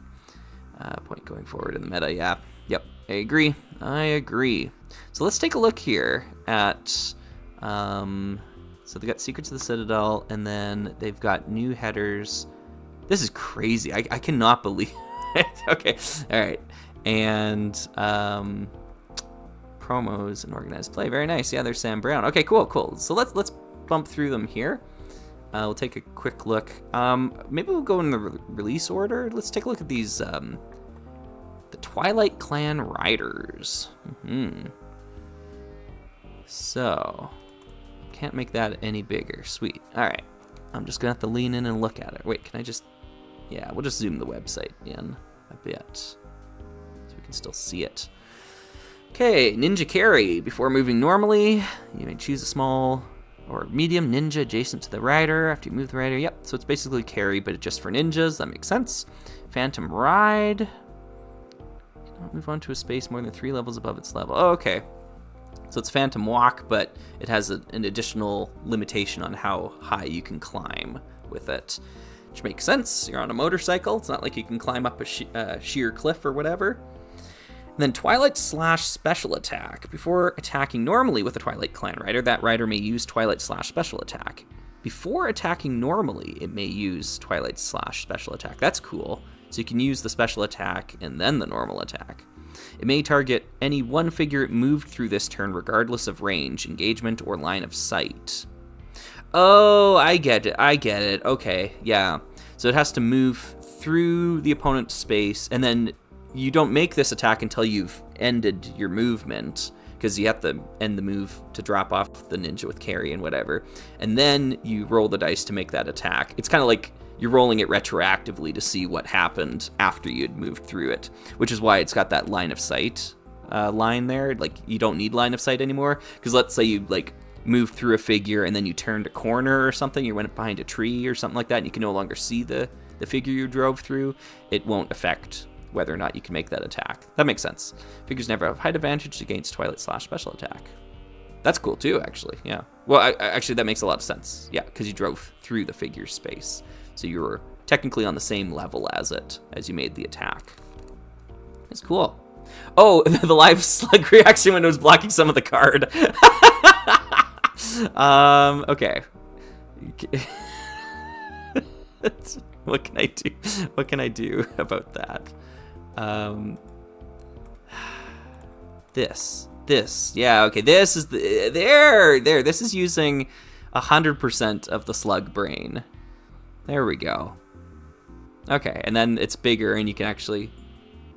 S1: point going forward in the meta. Yeah, yep, I agree. So let's take a look here at. So they got Secrets of the Citadel, and then they've got new headers. This is crazy. I cannot believe it. Okay, all right. And promos and organized play. Very nice. Yeah, there's Sam Brown. Okay, cool. So let's bump through them here. We'll take a quick look. Maybe we'll go in the release order. Let's take a look at these. The Twilight Clan Riders. So, can't make that any bigger. Sweet. All right. I'm just gonna have to lean in and look at it. Wait, can I just? Yeah, we'll just zoom the website in a bit so we can still see it. Okay, ninja carry. Before moving normally, you may choose a small or medium ninja adjacent to the rider after you move the rider. Yep, so it's basically carry, but just for ninjas. That makes sense. Phantom ride. Cannot move on to a space more than 3 levels above its level. Oh, okay. So it's Phantom Walk, but it has an additional limitation on how high you can climb with it. which makes sense. You're on a motorcycle. It's not like you can climb up a sheer cliff or whatever. And then Twilight slash special attack. Before attacking normally with a Twilight Clan rider, that rider may use Twilight slash special attack. Before attacking normally, it may use Twilight slash special attack. That's cool. So you can use the special attack and then the normal attack. It may target any one figure moved through this turn regardless of range, engagement, or line of sight. Oh, I get it. Okay, yeah. So it has to move through the opponent's space, and then you don't make this attack until you've ended your movement, because you have to end the move to drop off the ninja with carry and whatever. And then you roll the dice to make that attack. It's kind of like you're rolling it retroactively to see what happened after you'd moved through it, which is why it's got that line of sight line there. Like, you don't need line of sight anymore, because let's say you, like, moved through a figure and then you turned a corner or something, you went behind a tree or something like that, and you can no longer see the figure you drove through. It won't affect whether or not you can make that attack. That makes sense. Figures never have height advantage against Twilight slash special attack. That's cool too, actually. Yeah. Well, actually, that makes a lot of sense. Yeah, because you drove through the figure's space, so you were technically on the same level as it as you made the attack. It's cool. Oh, the live slug reaction when it was blocking some of the card. Okay. What can I do? What can I do about that? This. Yeah, okay. This is there. This is using 100% of the slug brain. There we go. Okay, and then it's bigger and you can actually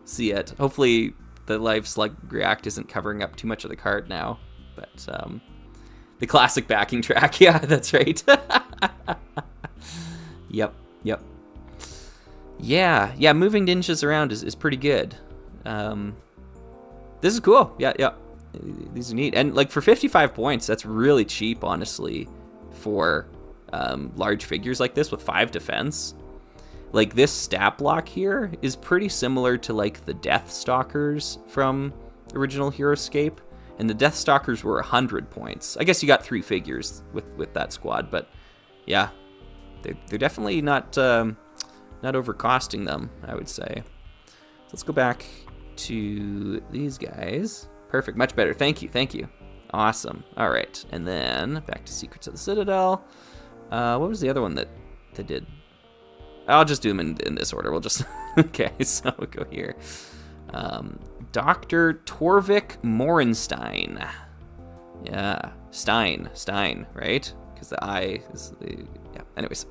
S1: see it. Hopefully the live slug react isn't covering up too much of the card now. But the classic backing track. Yeah, that's right. Yep. Yeah, moving ninjas around is pretty good. This is cool. Yeah. These are neat. And like for 55 points, that's really cheap, honestly, for large figures like this with 5 defense. Like this stat block here is pretty similar to like the Death Stalkers from original HEROSCAPE. And the Death Stalkers were 100 points. I guess you got 3 figures with that squad, but yeah, they're definitely not overcosting them, I would say. So let's go back to these guys. Perfect, much better. Thank you. Awesome. All right, and then back to Secrets of the Citadel. What was the other one that they did? I'll just do them in this order. We'll just okay. So we'll go here. Dr. Torvik Morenstein. Yeah, Stein, right? Because the I is the yeah. Anyways,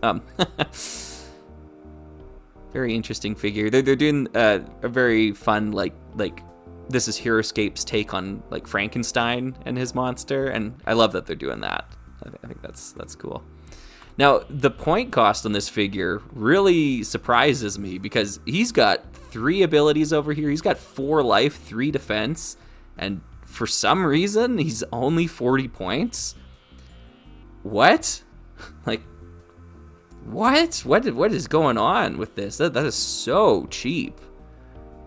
S1: very interesting figure. They're doing a very fun like this is HEROSCAPE's take on like Frankenstein and his monster, and I love that they're doing that. I think that's cool. Now, the point cost on this figure really surprises me because he's got 3 abilities over here. He's got 4 life, 3 defense, and for some reason, he's only 40 points. What? Like, what? What is going on with this? That is so cheap.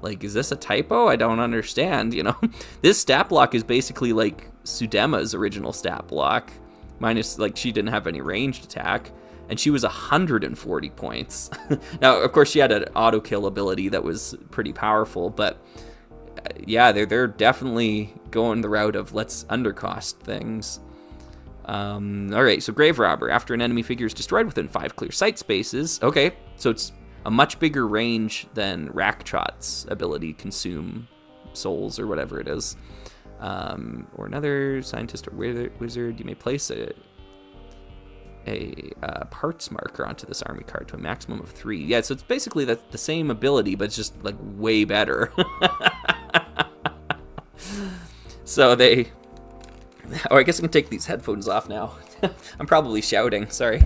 S1: Like, is this a typo? I don't understand, you know? This stat block is basically like Sudema's original stat block. Minus, like, she didn't have any ranged attack, and she was 140 points. Now, of course, she had an auto kill ability that was pretty powerful, but yeah, they're definitely going the route of let's undercost things. All right, so Grave Robber. After an enemy figure is destroyed within 5 clear sight spaces. Okay, so it's a much bigger range than Rakchot's ability, Consume Souls or whatever it is. Or another scientist or wizard, you may place a parts marker onto this army card to a maximum of 3. Yeah, so it's basically the same ability, but it's just like way better. So they... Oh, I guess I can take these headphones off now. I'm probably shouting, sorry.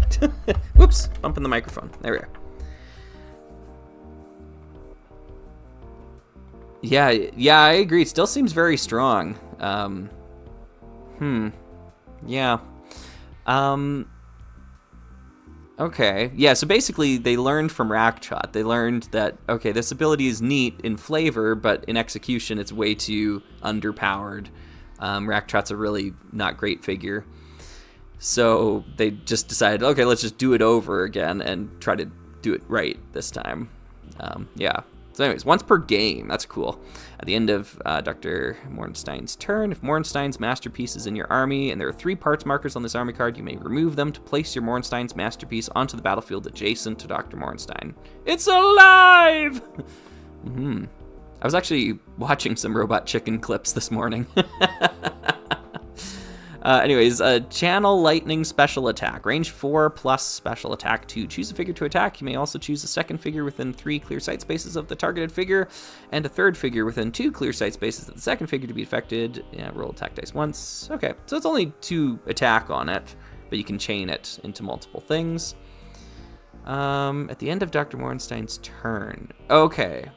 S1: Whoops, bumping the microphone. There we are. Yeah, I agree. It still seems very strong. Yeah. Okay. Yeah, so basically they learned from Rakchot. They learned that, okay, this ability is neat in flavor, but in execution it's way too underpowered. Rakchot's a really not great figure. So they just decided, okay, let's just do it over again and try to do it right this time. Yeah. So anyways, once per game. That's cool. At the end of Dr. Morenstein's turn, if Morenstein's masterpiece is in your army and there are 3 parts markers on this army card, you may remove them to place your Morenstein's masterpiece onto the battlefield adjacent to Dr. Morenstein. It's alive! I was actually watching some Robot Chicken clips this morning. Anyways, Channel Lightning Special Attack. Range 4 plus Special Attack 2. Choose a figure to attack. You may also choose a second figure within 3 clear sight spaces of the targeted figure, and a third figure within 2 clear sight spaces of the second figure to be affected. Yeah, roll attack dice once. Okay, so it's only 2 attack on it, but you can chain it into multiple things. At the end of Dr. Morenstein's turn. Okay.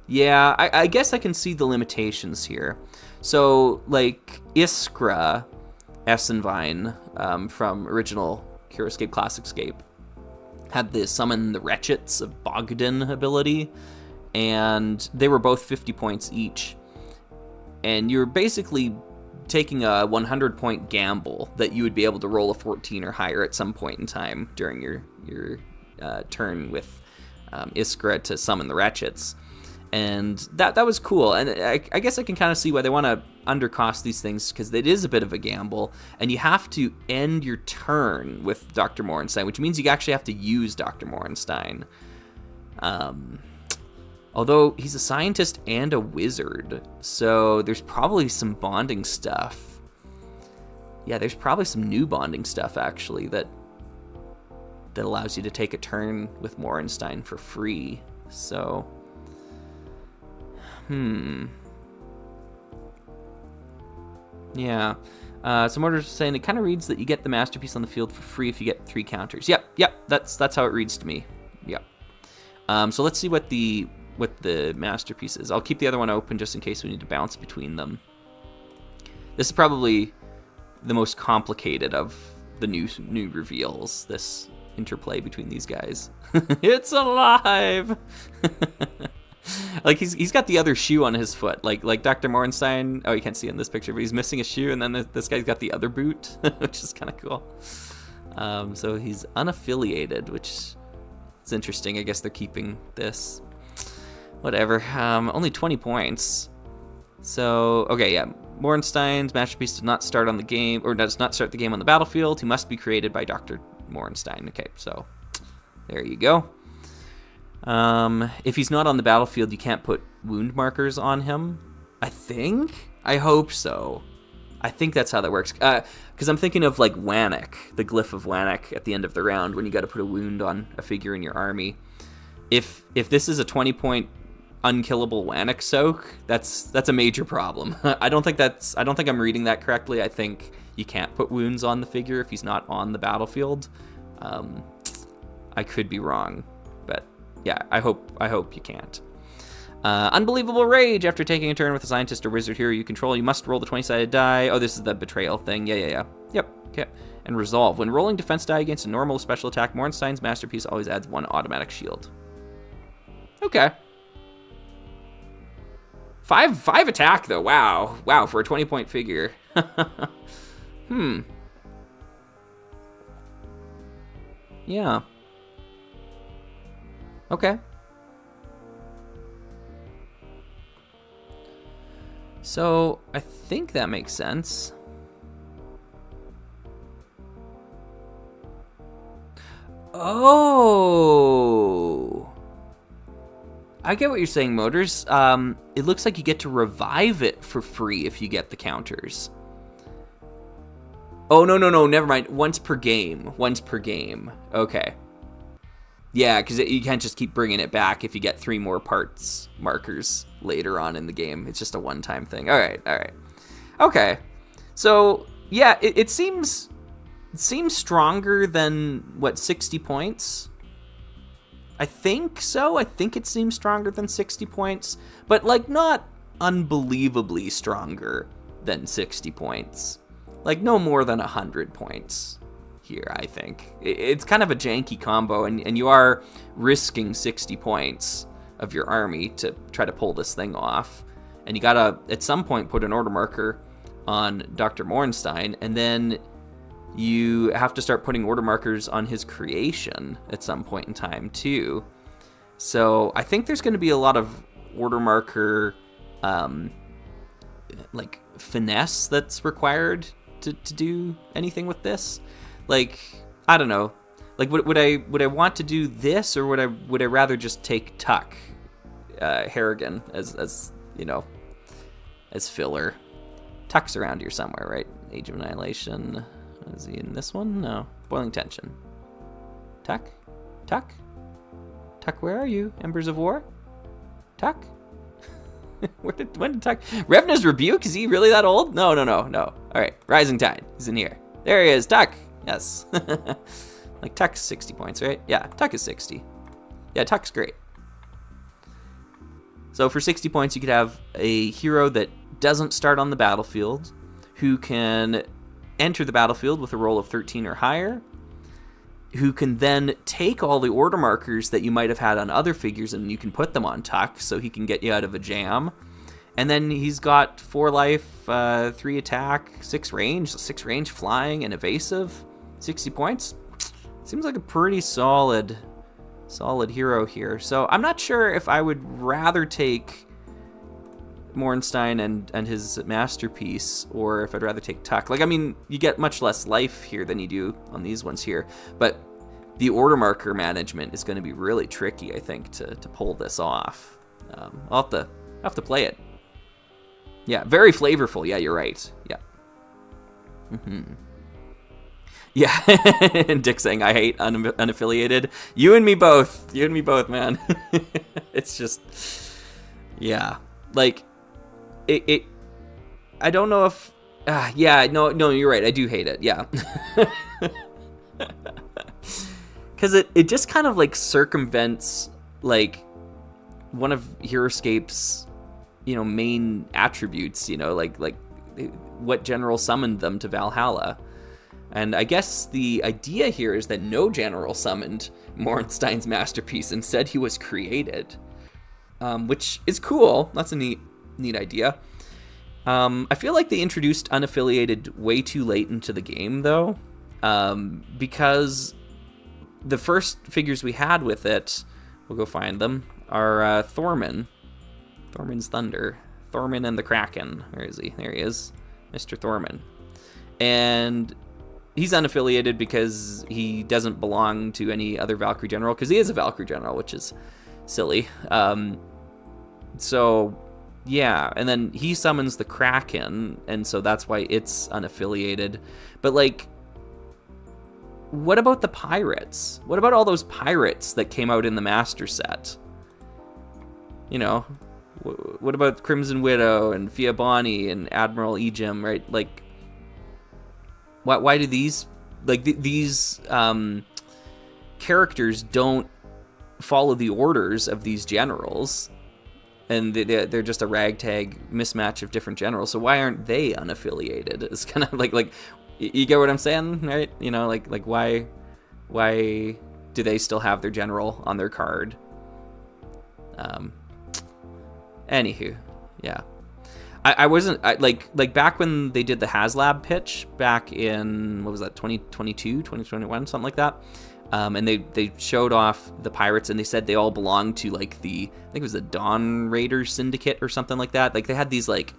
S1: Yeah, I guess I can see the limitations here. So, like, Iskra Essenvine from original HEROSCAPE Classicscape had the Summon the Wretchets of Bogdan ability, and they were both 50 points each. And you're basically taking a 100-point gamble that you would be able to roll a 14 or higher at some point in time during your turn with Iskra to Summon the Wretchets. And that was cool, and I guess I can kind of see why they want to undercost these things, because it is a bit of a gamble, and you have to end your turn with Dr. Morenstein, which means you actually have to use Dr. Morenstein. Although he's a scientist and a wizard, so there's probably some bonding stuff. Yeah, there's probably some new bonding stuff, actually, that allows you to take a turn with Morenstein for free, so... Yeah. Some orders are saying it kind of reads that you get the masterpiece on the field for free if you get 3 counters. Yep. That's how it reads to me. Yep. So let's see what the masterpiece is. I'll keep the other one open just in case we need to bounce between them. This is probably the most complicated of the new reveals. This interplay between these guys. It's alive. Like he's got the other shoe on his foot, like Dr. Morenstein. Oh, you can't see it in this picture, but he's missing a shoe, and then this guy's got the other boot, which is kind of cool. So he's unaffiliated, which is interesting. I guess they're keeping this. Whatever. Only 20 points. So okay, yeah. Morenstein's masterpiece does not start on the game, or does not start the game on the battlefield. He must be created by Dr. Morenstein. Okay, so there you go. If he's not on the battlefield, you can't put wound markers on him. I hope so. I think that's how that works. Because I'm thinking of like Wanek, the glyph of Wanek at the end of the round when you got to put a wound on a figure in your army. If this is a 20-point unkillable Wanek soak, that's a major problem. I don't think I'm reading that correctly. I think you can't put wounds on the figure if he's not on the battlefield. I could be wrong, but yeah, I hope you can't. Unbelievable Rage. After taking a turn with a scientist or wizard hero you control, you must roll the 20-sided die. Oh, this is the betrayal thing. Yeah. Yep. Okay. And resolve. When rolling defense die against a normal special attack, Morenstein's masterpiece always adds 1 automatic shield. Okay. 5 attack though. Wow, for a 20-point figure. Yeah. Okay. So, I think that makes sense. Oh! I get what you're saying, Motors. It looks like you get to revive it for free if you get the counters. Oh, no, never mind. Once per game. Okay. Yeah, because you can't just keep bringing it back if you get 3 more parts markers later on in the game. It's just a one-time thing. All right. Okay. So, yeah, it seems stronger than, 60 points? I think so. I think it seems stronger than 60 points. But, not unbelievably stronger than 60 points. No more than 100 points. Here, I think. It's kind of a janky combo, and you are risking 60 points of your army to try to pull this thing off. And you gotta, at some point, put an order marker on Dr. Morenstein, and then you have to start putting order markers on his creation at some point in time too. So I think there's going to be a lot of order marker like finesse that's required to do anything with this. Like, I don't know. Like, would I want to do this, or would I rather just take Tuck Harrigan as you know, as filler? Tuck's around here somewhere, right? Age of Annihilation. Is he in this one? No. Boiling Tension. Tuck? Tuck? Tuck, where are you? Embers of War? Tuck? When did Tuck... Revna's Rebuke? Is he really that old? No. All right. Rising Tide. He's in here. There he is. Tuck. Yes. Like, Tuck's 60 points, right? Yeah, Tuck is 60. Yeah, Tuck's great. So for 60 points, you could have a hero that doesn't start on the battlefield, who can enter the battlefield with a roll of 13 or higher, who can then take all the order markers that you might have had on other figures and you can put them on Tuck so he can get you out of a jam. And then he's got 4 life, 3 attack, 6 range, flying, and evasive. 60 points. Seems like a pretty solid hero here. So I'm not sure if I would rather take Morenstein and his masterpiece, or if I'd rather take Tuck. Like, I mean, you get much less life here than you do on these ones here, but the order marker management is going to be really tricky, I think, to pull this off. I'll have to play it. Yeah, very flavorful. Yeah, you're right. Yeah. Yeah, and Dick saying, I hate unaffiliated. You and me both, man. It's just, yeah, like, it I don't know if, yeah, no, you're right, I do hate it, yeah. Because it just kind of, like, circumvents, like, one of HEROSCAPE's, you know, main attributes, you know, like what general summoned them to Valhalla. And I guess the idea here is that no general summoned Morenstein's masterpiece. Instead, he was created, which is cool. That's a neat idea. I feel like they introduced unaffiliated way too late into the game, though, because the first figures we had with it, we'll go find them, are Thorman. Thorman's Thunder. Thorman and the Kraken. Where is he? There he is. Mr. Thorman. And he's unaffiliated because he doesn't belong to any other Valkyrie general, because he is a Valkyrie general, which is silly. So, yeah, and then he summons the Kraken, and so that's why it's unaffiliated. But, like, what about the pirates? What about all those pirates that came out in the Master Set? You know, what about Crimson Widow and Fia Bonnie and Admiral Ejim, right? Like, why do these, like, these characters don't follow the orders of these generals, and they're just a ragtag mismatch of different generals? So why aren't they unaffiliated? It's kind of like you get what I'm saying, right? You know, like why do they still have their general on their card? Anywho, yeah. I wasn't like back when they did the HasLab pitch back in, what was that, 2022, 2021, something like that. And they showed off the pirates, and they said they all belonged to, like, I think it was the Dawn Raiders Syndicate or something like that. Like, they had these, like,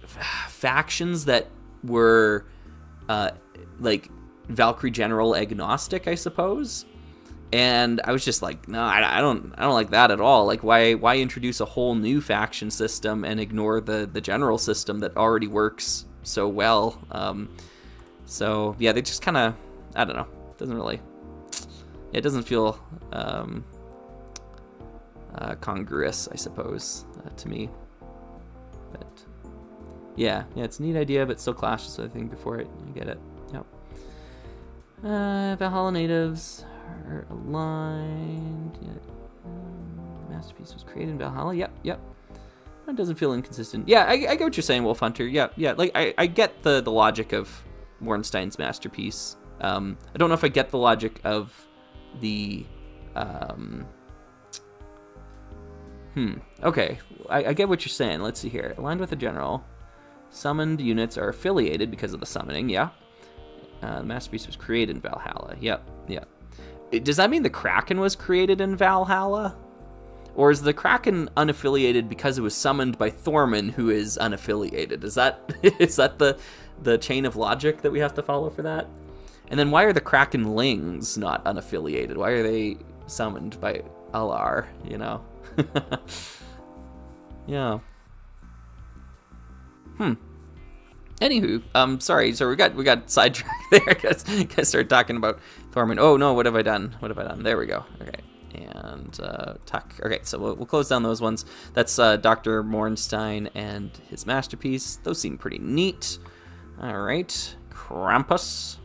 S1: factions that were like Valkyrie general agnostic, I suppose. And I was just like, no, I don't like that at all. Like, why introduce a whole new faction system and ignore the general system that already works so well? So yeah, they just kind of, I don't know, it doesn't feel congruous, I suppose, to me. But yeah, it's a neat idea, but still clashes with everything before it. You get it. Yep. Valhalla natives are aligned. Masterpiece was created in Valhalla. Yep. That doesn't feel inconsistent. Yeah, I get what you're saying, Wolf Hunter. Yeah. Like, I get the logic of Morenstein's masterpiece. I don't know if I get the logic of the okay, I get what you're saying. Let's see here. Aligned with the general. Summoned units are affiliated because of the summoning, yeah. The masterpiece was created in Valhalla. Yep. Does that mean the Kraken was created in Valhalla? Or is the Kraken unaffiliated because it was summoned by Thorman, who is unaffiliated? Is that the chain of logic that we have to follow for that? And then why are the Krakenlings not unaffiliated? Why are they summoned by Alar, you know? Yeah. Anywho, sorry, so we got sidetracked there. Guys started talking about Thorman. Oh no, what have I done? There we go. Okay. And Tuck. Okay, so we'll close down those ones. That's Dr. Mornstein and his masterpiece. Those seem pretty neat. All right, Krampus.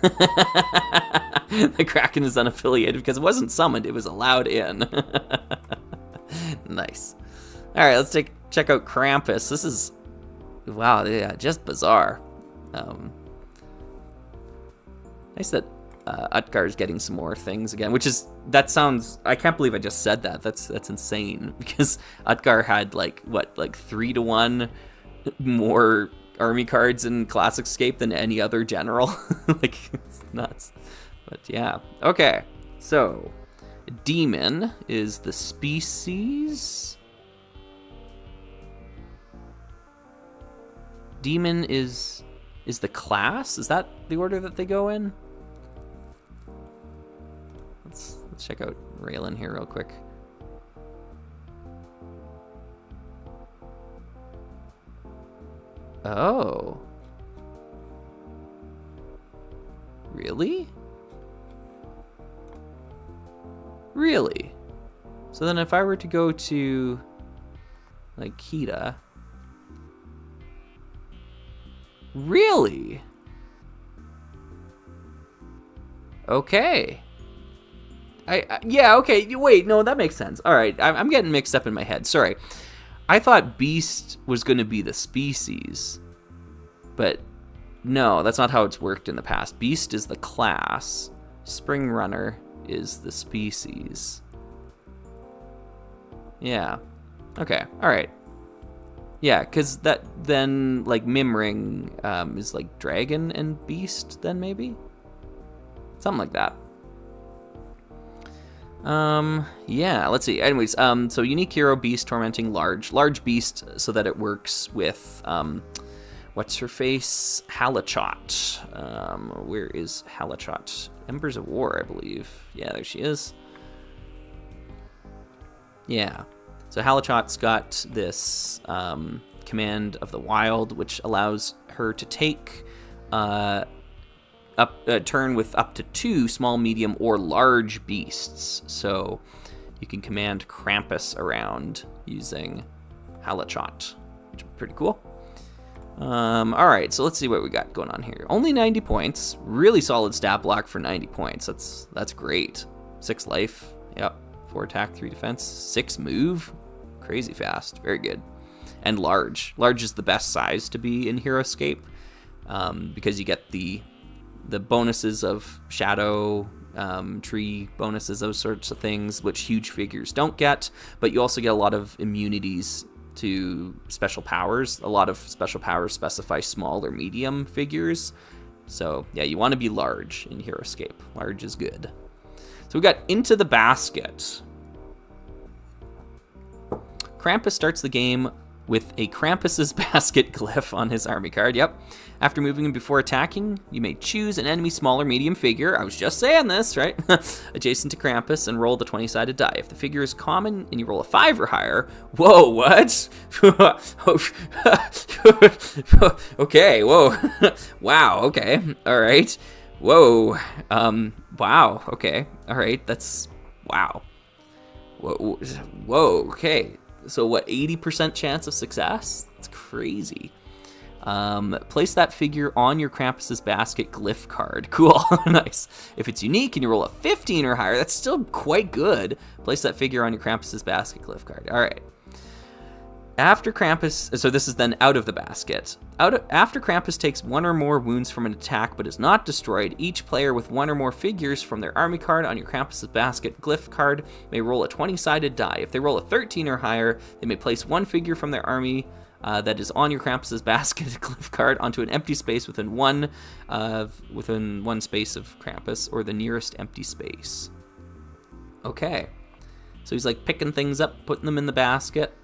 S1: The Kraken is unaffiliated because it wasn't summoned; it was allowed in. Nice. All right, let's check out Krampus. This is, wow, yeah, just bizarre. Nice that Utgar's getting some more things again, that sounds, I can't believe I just said that. That's insane, because Utgar had like 3-to-1 more army cards in Classicscape than any other general. Like, it's nuts. But yeah, okay. So, Demon is the species. Demon is the class? Is that the order that they go in? Let's check out Raylan here real quick. Oh. Really? Really? So then if I were to go to, like, Kita... Really? Okay. Yeah, okay. Wait, no, that makes sense. All right, I'm getting mixed up in my head. Sorry. I thought Beast was going to be the species. But no, that's not how it's worked in the past. Beast is the class. Spring Runner is the species. Yeah. Okay, all right. Yeah, because that then, like, Mimring is like Dragon and Beast then, maybe? Something like that. Yeah, let's see. Anyways, so unique hero, Beast, tormenting large Beast, so that it works with, what's her face? Halachot. Where is Halachot? Embers of War, I believe. Yeah, there she is. Yeah. So Halachot's got this command of the wild, which allows her to take a turn with up to 2 small, medium, or large beasts. So you can command Krampus around using Halachot, which is pretty cool. All right, so let's see what we got going on here. Only 90 points. Really solid stat block for 90 points. That's great. 6 life. Yep. 4 attack, 3 defense, 6 move. Crazy fast. Very good. And large. Large is the best size to be in HEROSCAPE, because you get the bonuses of shadow, tree bonuses, those sorts of things, which huge figures don't get. But you also get a lot of immunities to special powers. A lot of special powers specify small or medium figures. So yeah, you want to be large in HEROSCAPE. Large is good. So we got Into the Basket. Krampus starts the game with a Krampus's Basket glyph on his army card. Yep. After moving him before attacking, you may choose an enemy small or medium figure. I was just saying this, right? Adjacent to Krampus, and roll the 20-sided die. If the figure is common and you roll a 5 or higher, whoa, what? Okay, whoa. Wow, okay, all right. Whoa, wow, okay, all right, that's, wow. Whoa, okay. So what, 80% chance of success? That's crazy. Place that figure on your Krampus's Basket glyph card. Cool, nice. If it's unique and you roll a 15 or higher, that's still quite good. Place that figure on your Krampus's Basket glyph card. All right. After Krampus, so this is then out of the basket. After Krampus takes 1 or more wounds from an attack but is not destroyed, each player with 1 or more figures from their army card on your Krampus's Basket glyph card may roll a 20-sided die. If they roll a 13 or higher, they may place 1 figure from their army that is on your Krampus's basket glyph card onto an empty space within one space of Krampus or the nearest empty space. Okay. So he's like picking things up, putting them in the basket,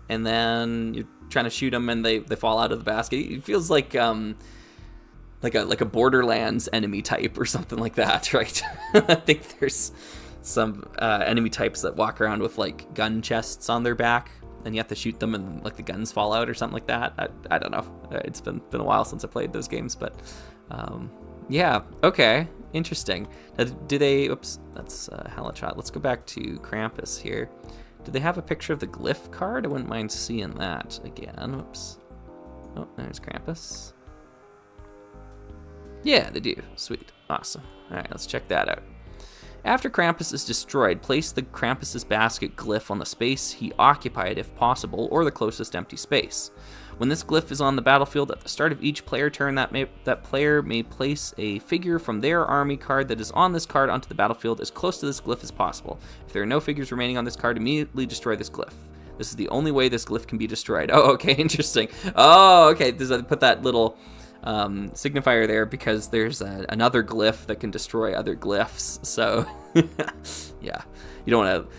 S1: and then you're trying to shoot them and they fall out of the basket. It feels like a Borderlands enemy type or something like that, right? I think there's some enemy types that walk around with like gun chests on their back, and you have to shoot them and like the guns fall out or something like that. I don't know. It's been a while since I played those games, but yeah, okay, interesting. Do they? Oops, that's Halachot. Let's go back to Krampus here. Do they have a picture of the glyph card? I wouldn't mind seeing that again. Oops. Oh, there's Krampus. Yeah, they do. Sweet. Awesome. All right, let's check that out. After Krampus is destroyed, place the Krampus's basket glyph on the space he occupied if possible, or the closest empty space. When this glyph is on the battlefield at the start of each player turn, that player may place a figure from their army card that is on this card onto the battlefield as close to this glyph as possible. If there are no figures remaining on this card, immediately destroy this glyph. This is the only way this glyph can be destroyed. Oh, okay, interesting. Oh, okay, put that little signifier there because there's another glyph that can destroy other glyphs. So, yeah, you don't want to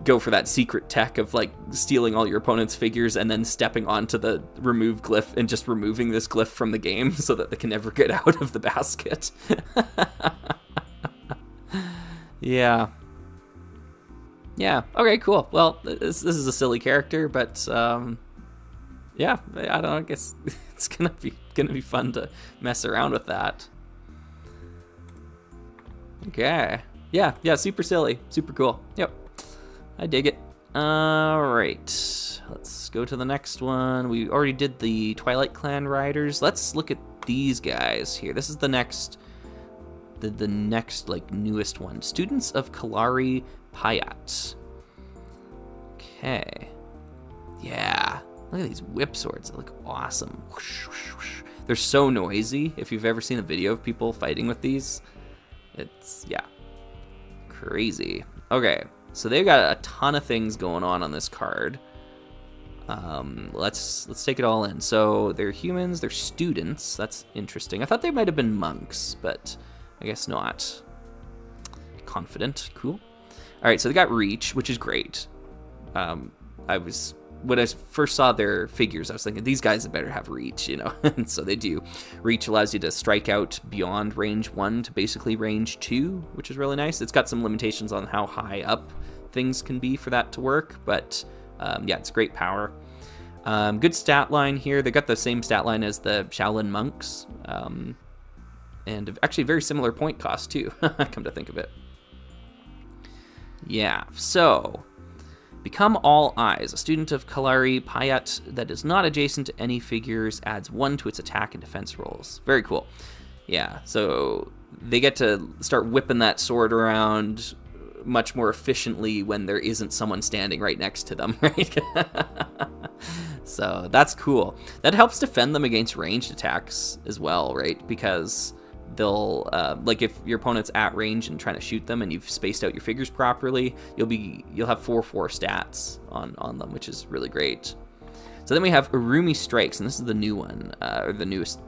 S1: go for that secret tech of like stealing all your opponent's figures and then stepping onto the remove glyph and just removing this glyph from the game so that they can never get out of the basket. Yeah. Okay, cool. Well, this is a silly character, but yeah, I don't know. I guess it's gonna be fun to mess around with that. Okay. Yeah, super silly, super cool. Yep, I dig it. All right, let's go to the next one. We already did the Twilight Clan Riders. Let's look at these guys here. This is the next like newest one. Students of Kalari Payat. Okay. Yeah. Look at these whip swords. They look awesome. Whoosh, whoosh, whoosh. They're so noisy. If you've ever seen a video of people fighting with these, it's, yeah, crazy. Okay, so they've got a ton of things going on this card. Let's take it all in. So they're humans, they're students. That's interesting. I thought they might have been monks, but I guess not. Confident, cool. All right, so they got reach, which is great. When I first saw their figures, I was thinking, these guys had better have reach, you know? And so they do. Reach allows you to strike out beyond range 1 to basically range 2, which is really nice. It's got some limitations on how high up things can be for that to work, but yeah, it's great power. Good stat line here. They got the same stat line as the Shaolin monks, and actually very similar point cost too, come to think of it. Yeah, so become all eyes. A student of Kalari Payat that is not adjacent to any figures adds 1 to its attack and defense rolls. Very cool. Yeah, so they get to start whipping that sword around much more efficiently when there isn't someone standing right next to them, right? So that's cool. That helps defend them against ranged attacks as well, right? Because they'll like if your opponent's at range and trying to shoot them and you've spaced out your figures properly, you'll have 4/4 stats on them, which is really great. So then we have Urumi Strikes, and this is the new one, or the newest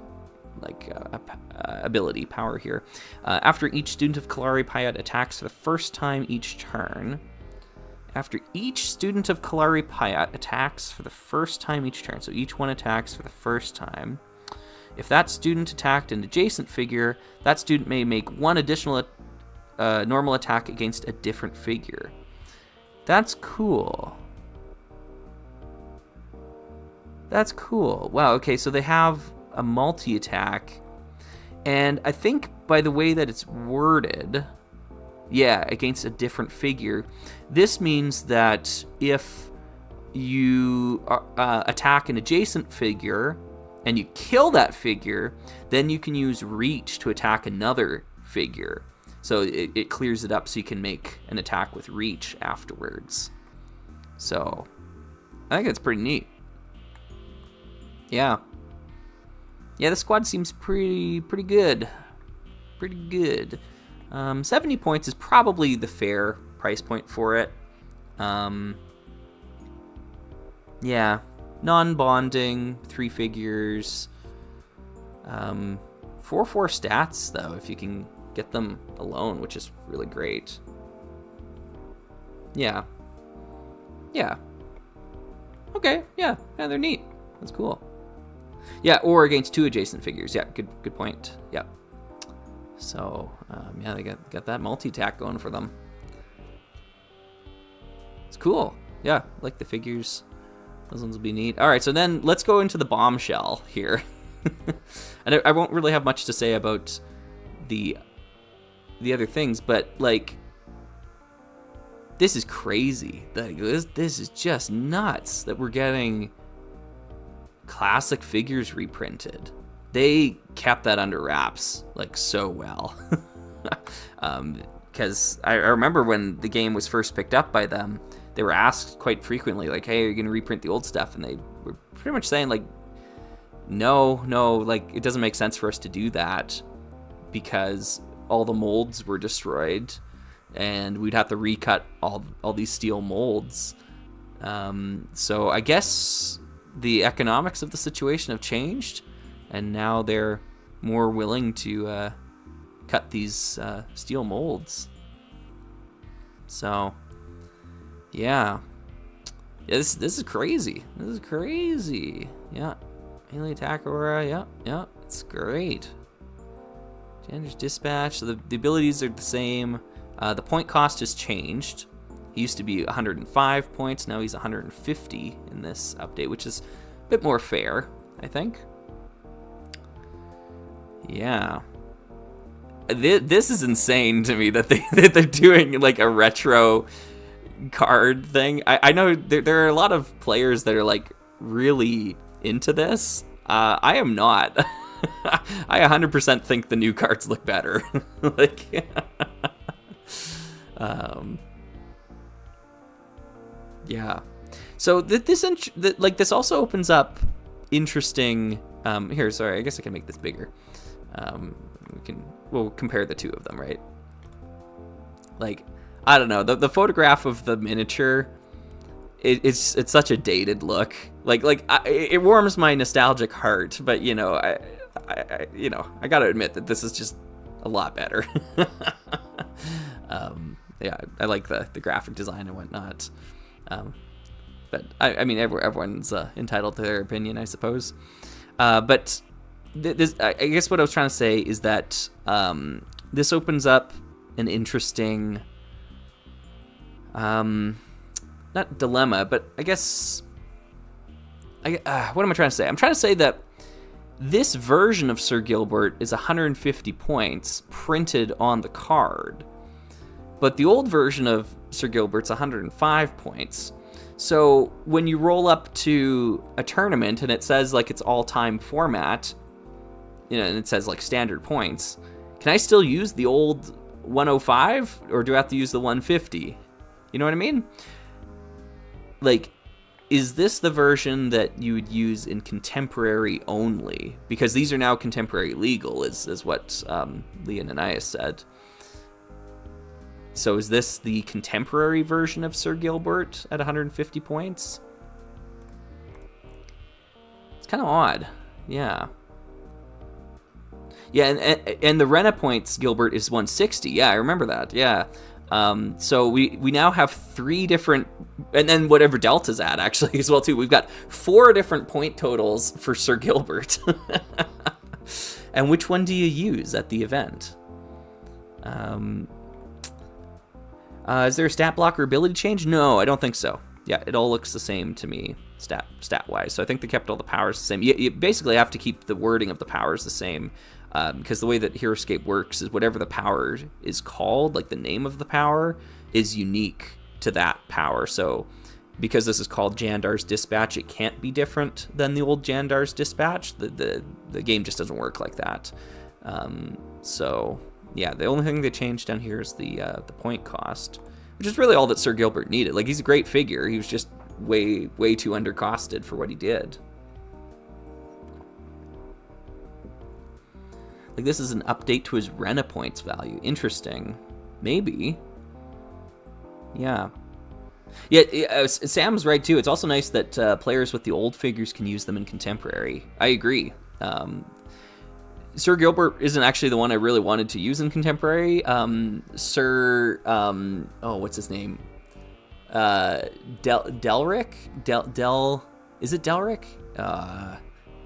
S1: ability power here. After each student of Kalari Payat attacks for the first time each turn. After each student of Kalari Payat attacks for the first time each turn, so each one attacks for the first time. If that student attacked an adjacent figure, that student may make 1 additional normal attack against a different figure. That's cool. That's cool. Wow, okay, so they have a multi-attack. And I think by the way that it's worded, yeah, against a different figure, this means that if you attack an adjacent figure and you kill that figure, then you can use reach to attack another figure. So it clears it up so you can make an attack with reach afterwards. So I think it's pretty neat. Yeah. Yeah, the squad seems pretty good. Pretty good. 70 points is probably the fair price point for it. Yeah. non-bonding, 3 figures. 4/4 stats, though, if you can get them alone, which is really great. Yeah. Yeah. Okay, yeah, they're neat. That's cool. Yeah, or against 2 adjacent figures. Yeah, good point. Yeah. So, yeah, they got that multi-attack going for them. It's cool. Yeah, like the figures. Those ones will be neat. All right, so then let's go into the bombshell here. And I won't really have much to say about the other things, but like, this is crazy. This is just nuts that we're getting classic figures reprinted. They kept that under wraps like so well. Because I remember when the game was first picked up by them, they were asked quite frequently, like, hey, are you going to reprint the old stuff? And they were pretty much saying, like, no, like, it doesn't make sense for us to do that because all the molds were destroyed and we'd have to recut all these steel molds. So I guess the economics of the situation have changed, and now they're more willing to cut these steel molds. So, yeah, this is crazy. This is crazy. Yeah, melee attack aura. Yeah, it's great. Jander's dispatch. So the abilities are the same. The point cost has changed. He used to be 105 points. Now he's 150 in this update, which is a bit more fair, I think. Yeah. This is insane to me that they're doing like a retro card thing. I know there are a lot of players that are like really into this. I am not. I 100% think the new cards look better. Like, yeah. So this also opens up interesting. Here, sorry. I guess I can make this bigger. We'll compare the two of them, right? Like, I don't know, the photograph of the miniature, it's such a dated look. It warms my nostalgic heart, but you know, I gotta admit that this is just a lot better. Yeah, I like the graphic design and whatnot. But I mean, everyone's entitled to their opinion, I suppose. But I guess what I was trying to say is that this opens up an interesting, not dilemma, but I guess, what am I trying to say? I'm trying to say that this version of Sir Gilbert is 150 points printed on the card, but the old version of Sir Gilbert's 105 points. So when you roll up to a tournament and it says like it's all-time format, you know, and it says like standard points, can I still use the old 105 or do I have to use the 150? You know what I mean? Like, is this the version that you would use in contemporary only? Because these are now contemporary legal, is what Leah Ananias said. So is this the contemporary version of Sir Gilbert at 150 points? It's kind of odd. Yeah. Yeah, and the Rena points Gilbert is 160. Yeah, I remember that. Yeah. So we now have 3 different, and then whatever Delta's at actually as well too. We've got 4 different point totals for Sir Gilbert. And which one do you use at the event? Is there a stat block or ability change? No, I don't think so. Yeah, it all looks the same to me, stat wise. So I think they kept all the powers the same. You basically have to keep the wording of the powers the same, because the way that HEROSCAPE works is whatever the power is called, like the name of the power, is unique to that power. So because this is called Jandar's Dispatch, it can't be different than the old Jandar's Dispatch. The game just doesn't work like that. So yeah, the only thing they changed down here is the point cost, which is really all that Sir Gilbert needed. Like, he's a great figure. He was just way too undercosted for what he did. Like, this is an update to his Rena points value. Interesting. Maybe. Yeah. Yeah, Sam's right too. It's also nice that players with the old figures can use them in Contemporary. I agree. Sir Gilbert isn't actually the one I really wanted to use in Contemporary. What's his name? Delric? Is it Delric?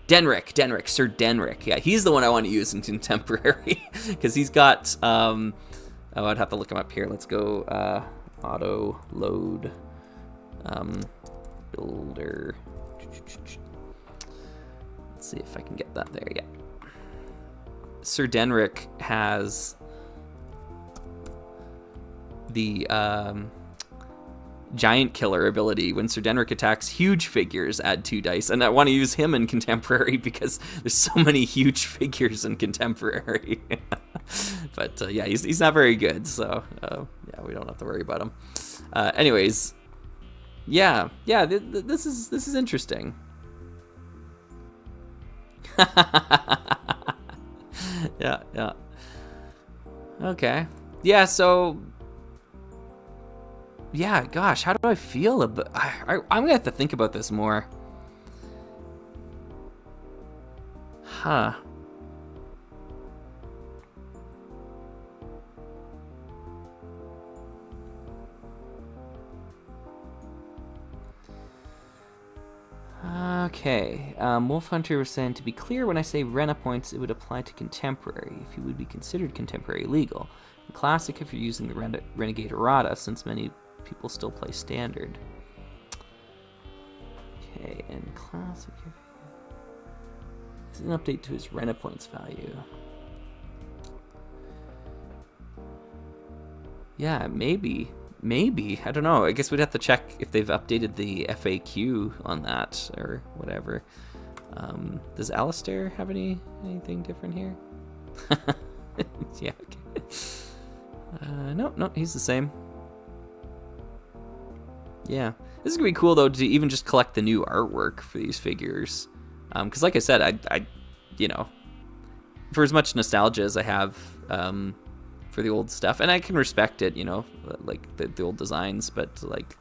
S1: Denric, Sir Denric. Yeah, he's the one I want to use in Contemporary because he's got. I'd have to look him up here. Let's go auto load builder. Let's see if I can get that there. Yeah. Sir Denric has the giant killer ability. When Sir Denric attacks huge figures, add 2 dice. And I want to use him in Contemporary because there's so many huge figures in Contemporary. But yeah, he's not very good, so yeah, we don't have to worry about him. Anyways, yeah, this is interesting. Yeah. Okay. Yeah, so yeah, gosh, how do I feel about I'm gonna have to think about this more. Huh. Okay, Wolf Hunter was saying, to be clear, when I say Rena points, it would apply to Contemporary, if you would be considered Contemporary legal. And Classic if you're using the Renegade Errata, since many people still play Standard. Okay, and Classic is an update to his Rena points value. Yeah, maybe. I don't know. I guess we'd have to check if they've updated the FAQ on that or whatever. Does Alistair have anything different here? Yeah, okay. No, he's the same. Yeah. This is going to be cool, though, to even just collect the new artwork for these figures. Because like I said, I for as much nostalgia as I have for the old stuff, and I can respect it, like the old designs, but like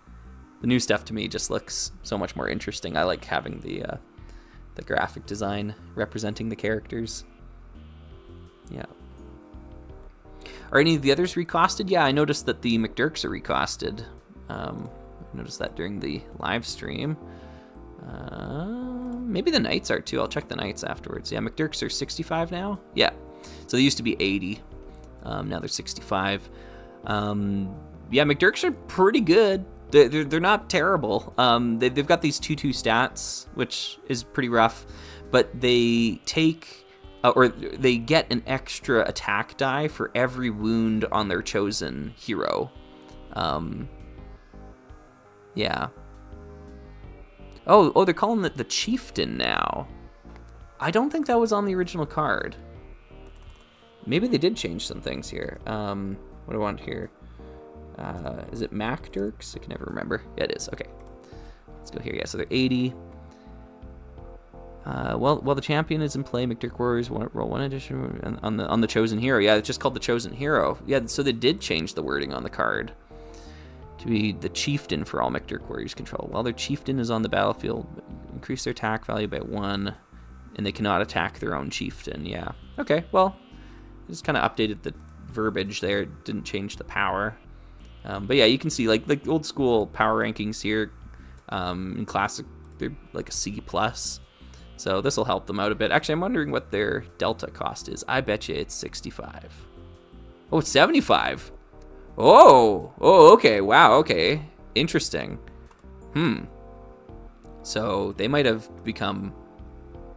S1: the new stuff to me just looks so much more interesting. I like having the graphic design representing the characters. Yeah. Are any of the others recosted? Yeah, I noticed that the McDirks are recosted. I noticed that during the live stream. Maybe the Knights are too. I'll check the Knights afterwards. Yeah, McDirks are 65 now. Yeah, so they used to be 80. Now they're 65. Yeah, McDirks are pretty good. They're not terrible. They've got these 2/2 stats, which is pretty rough, but they take or they get an extra attack die for every wound on their chosen hero. Yeah. Oh, they're calling it the Chieftain now. I don't think that was on the original card. Maybe they did change some things here. What do I want here? Is it Mac Dirks? I can never remember. Yeah, it is. Okay. Let's go here. Yeah, so they're 80. While the champion is in play, McDirk Warriors roll 1 addition on the chosen hero. Yeah, it's just called the chosen hero. Yeah, so they did change the wording on the card to be the Chieftain for all McDirk Warriors control. While their Chieftain is on the battlefield, increase their attack value by 1, and they cannot attack their own Chieftain. Yeah. Okay, well, just kind of updated the verbiage there. It didn't change the power. But yeah, you can see like old school power rankings here. In Classic, they're like a C+. So this will help them out a bit. Actually, I'm wondering what their Delta cost is. I bet you it's 65. Oh, it's 75. Oh, okay. Wow, okay. Interesting. So they might have become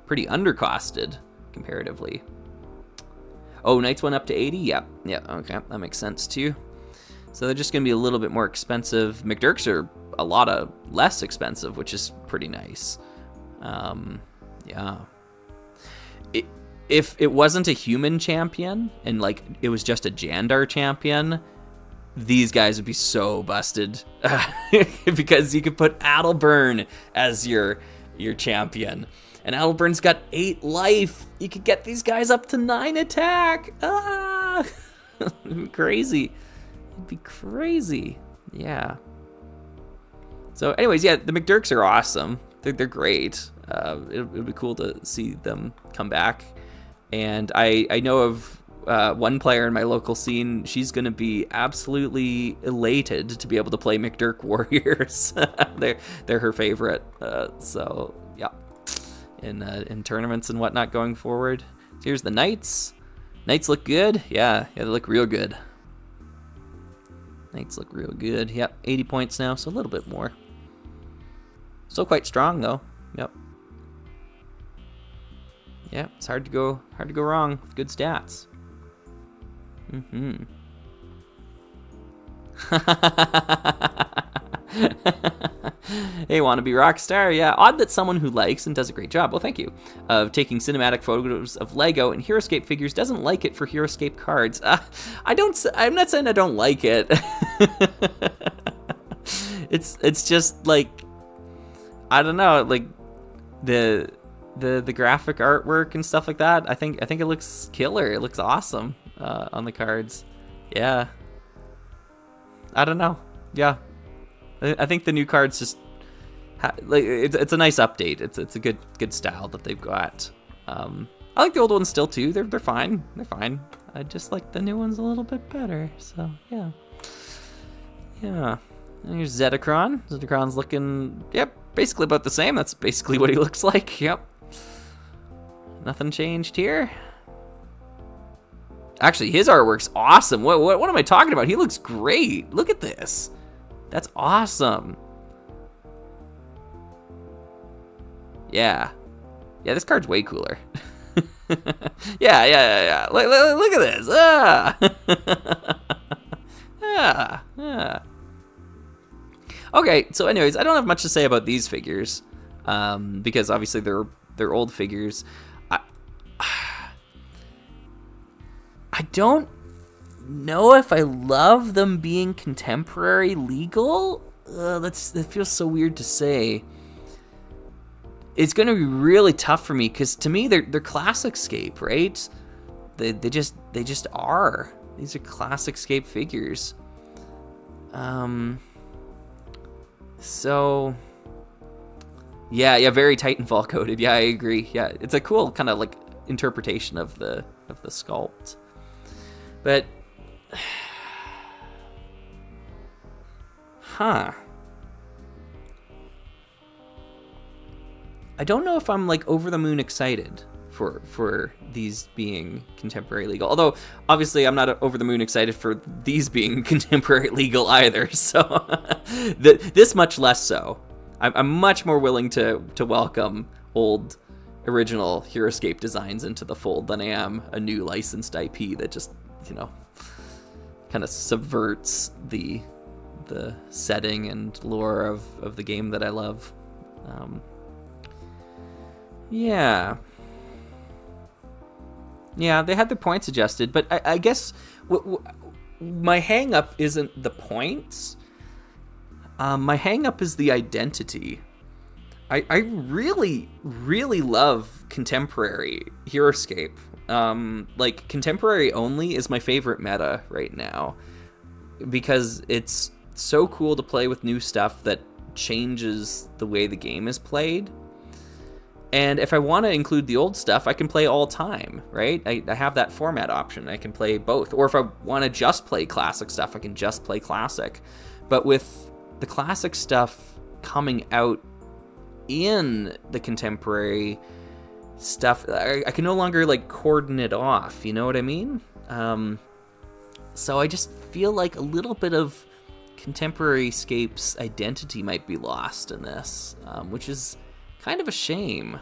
S1: pretty undercosted comparatively. Oh, Knights went up to 80? Yeah, okay. That makes sense too. So they're just going to be a little bit more expensive. McDirks are a lot less expensive, which is pretty nice. Yeah. If it wasn't a human champion and like it was just a Jandar champion, these guys would be so busted because you could put Adelburn as your champion, and Adelburn's got 8 life. You could get these guys up to 9 attack. It'd be crazy. It'd be crazy. Yeah. So anyways, yeah, the McDurks are awesome. They're great. It'll be cool to see them come back. And I know of one player in my local scene. She's going to be absolutely elated to be able to play McDurk Warriors. they're her favorite. So yeah, in tournaments and whatnot going forward. So here's the Knights. Knights look good. Yeah, they look real good. Knights look real good. Yep, 80 points now, so a little bit more. Still quite strong though. Yep. Yeah, it's hard to go wrong with good stats. Hey, wanna be Rockstar? Yeah, odd that someone who likes and does a great job, well thank you, of taking cinematic photos of Lego and HEROSCAPE figures doesn't like it for HEROSCAPE cards. I'm not saying I don't like it. It's just like, I don't know, like the graphic artwork and stuff like that. I think it looks killer. It looks awesome on the cards. Yeah. I don't know. Yeah. I think the new cards just like it's a nice update. It's a good style that they've got. I like the old ones still too. They're fine. They're fine. I just like the new ones a little bit better. So yeah. Yeah. And here's Zetacron. Zetacron's looking, yep, basically about the same. That's basically what he looks like. Yep. Nothing changed here. Actually, his artwork's awesome. What am I talking about? He looks great. Look at this. That's awesome. Yeah. Yeah, this card's way cooler. Yeah. Look at this. Ah. Okay, so anyways, I don't have much to say about these figures, because obviously they're old figures. I don't know if I love them being contemporary legal. That feels so weird to say. It's going to be really tough for me because to me they're classic scape, right? They just are. These are classic scape figures. So yeah, very Titanfall coded. Yeah, I agree. Yeah, it's a cool kind of like interpretation of the sculpt. But I don't know if I'm like over the moon excited for these being contemporary legal. Although obviously I'm not over the moon excited for these being contemporary legal either. So this much less so. I'm much more willing to welcome old original HEROSCAPE designs into the fold than I am a new licensed IP that just, kind of subverts the setting and lore of the game that I love. Yeah, they had their points adjusted, but I guess my hang-up isn't the points. My hang-up is the identity. I really, really love contemporary HEROSCAPE. Like, contemporary only is my favorite meta right now because it's so cool to play with new stuff that changes the way the game is played. And if I want to include the old stuff, I can play all time, right? I have that format option. I can play both. Or if I want to just play classic stuff, I can just play classic. But with the classic stuff coming out in the contemporary stuff, I can no longer like cordon it off, you know what I mean? So I just feel like a little bit of contemporary scape's identity might be lost in this, which is kind of a shame.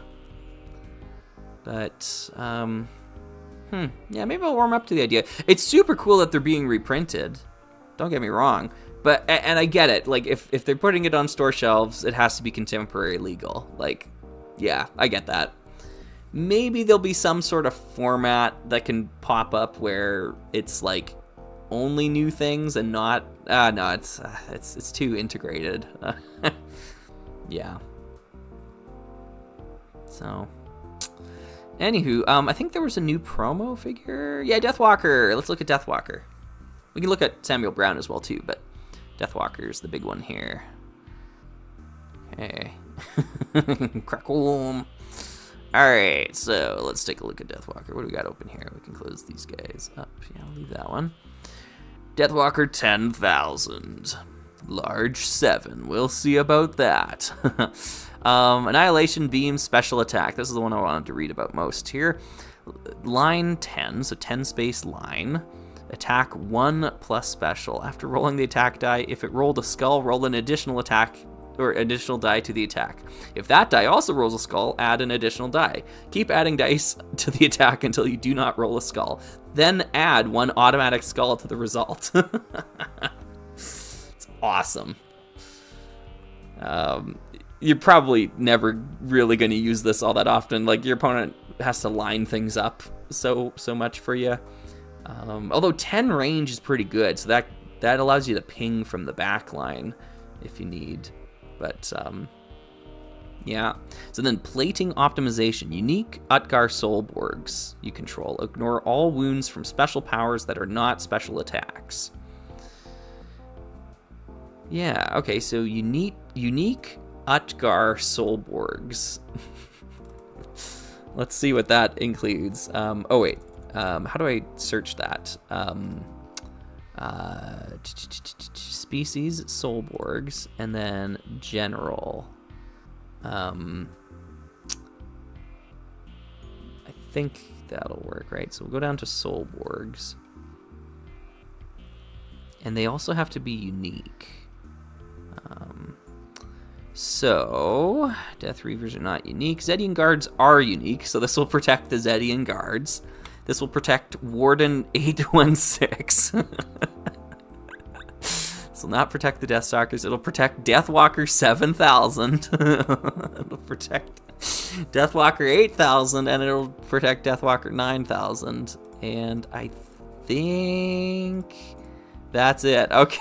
S1: But yeah, maybe I'll warm up to the idea. It's super cool that they're being reprinted, don't get me wrong, but and I get it, like if they're putting it on store shelves, it has to be contemporary legal. Like, yeah, I get that. Maybe there'll be some sort of format that can pop up where it's like only new things and not no, it's too integrated. Yeah. So anywho, I think there was a new promo figure. Yeah, Deathwalker. Let's look at Deathwalker. We can look at Samuel Brown as well too, but Deathwalker's the big one here. Okay. Crackle. Alright, so let's take a look at Deathwalker. What do we got open here? We can close these guys up. Yeah, I'll leave that one. Deathwalker 10,000. Large 7. We'll see about that. Annihilation Beam Special Attack. This is the one I wanted to read about most here. Line 10, so 10 space line. Attack 1 plus special. After rolling the attack die, if it rolled a skull, roll an additional attack or additional die to the attack. If that die also rolls a skull, add an additional die. Keep adding dice to the attack until you do not roll a skull. Then add 1 automatic skull to the result. It's awesome. You're probably never really going to use this all that often. Like, your opponent has to line things up so much for you. Although 10 range is pretty good, so that allows you to ping from the back line if you need. But, yeah. So then plating optimization. Unique Utgar Soulborgs you control. Ignore all wounds from special powers that are not special attacks. Yeah, okay, so unique Utgar Soulborgs. Let's see what that includes. Oh, wait. How do I search that? Species, Soulborgs, and then general. I think that'll work, right? So we'll go down to Soulborgs. And they also have to be unique. So, Death Reavers are not unique. Zedian Guards are unique, so this will protect the Zedian Guards. This will protect Warden 816. This will not protect the Deathstalkers. It'll protect Deathwalker 7000. It'll protect Deathwalker 8000, and it'll protect Deathwalker 9000. And I think that's it. Okay.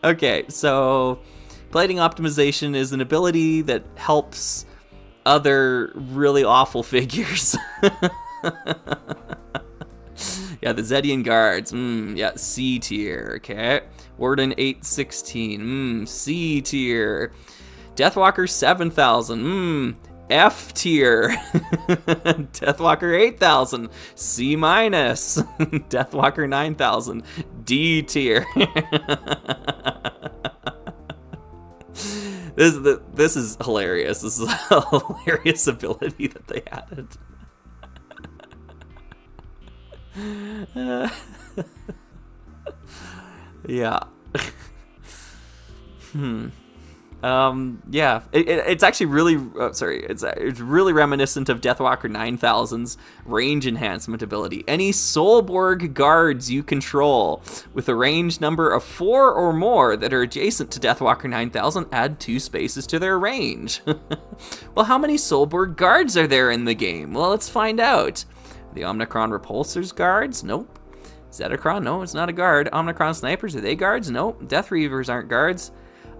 S1: Okay, so plating optimization is an ability that helps other really awful figures. Yeah, the Zedian Guards. Yeah, C tier. Okay. Warden 816. C tier. Deathwalker 7000. F tier. Deathwalker 8000. C minus. Deathwalker 9000. D tier. This is hilarious. This is a hilarious ability that they added. Yeah. Yeah, it's actually really, it's really reminiscent of Deathwalker 9000's range enhancement ability. Any Soulborg guards you control with a range number of 4 or more that are adjacent to Deathwalker 9000, add 2 spaces to their range. Well, how many Soulborg guards are there in the game? Well, let's find out. The Omnicron Repulsors guards? Nope. Zedicron? No, it's not a guard. Omnicron Snipers, are they guards? Nope. Death Reavers aren't guards.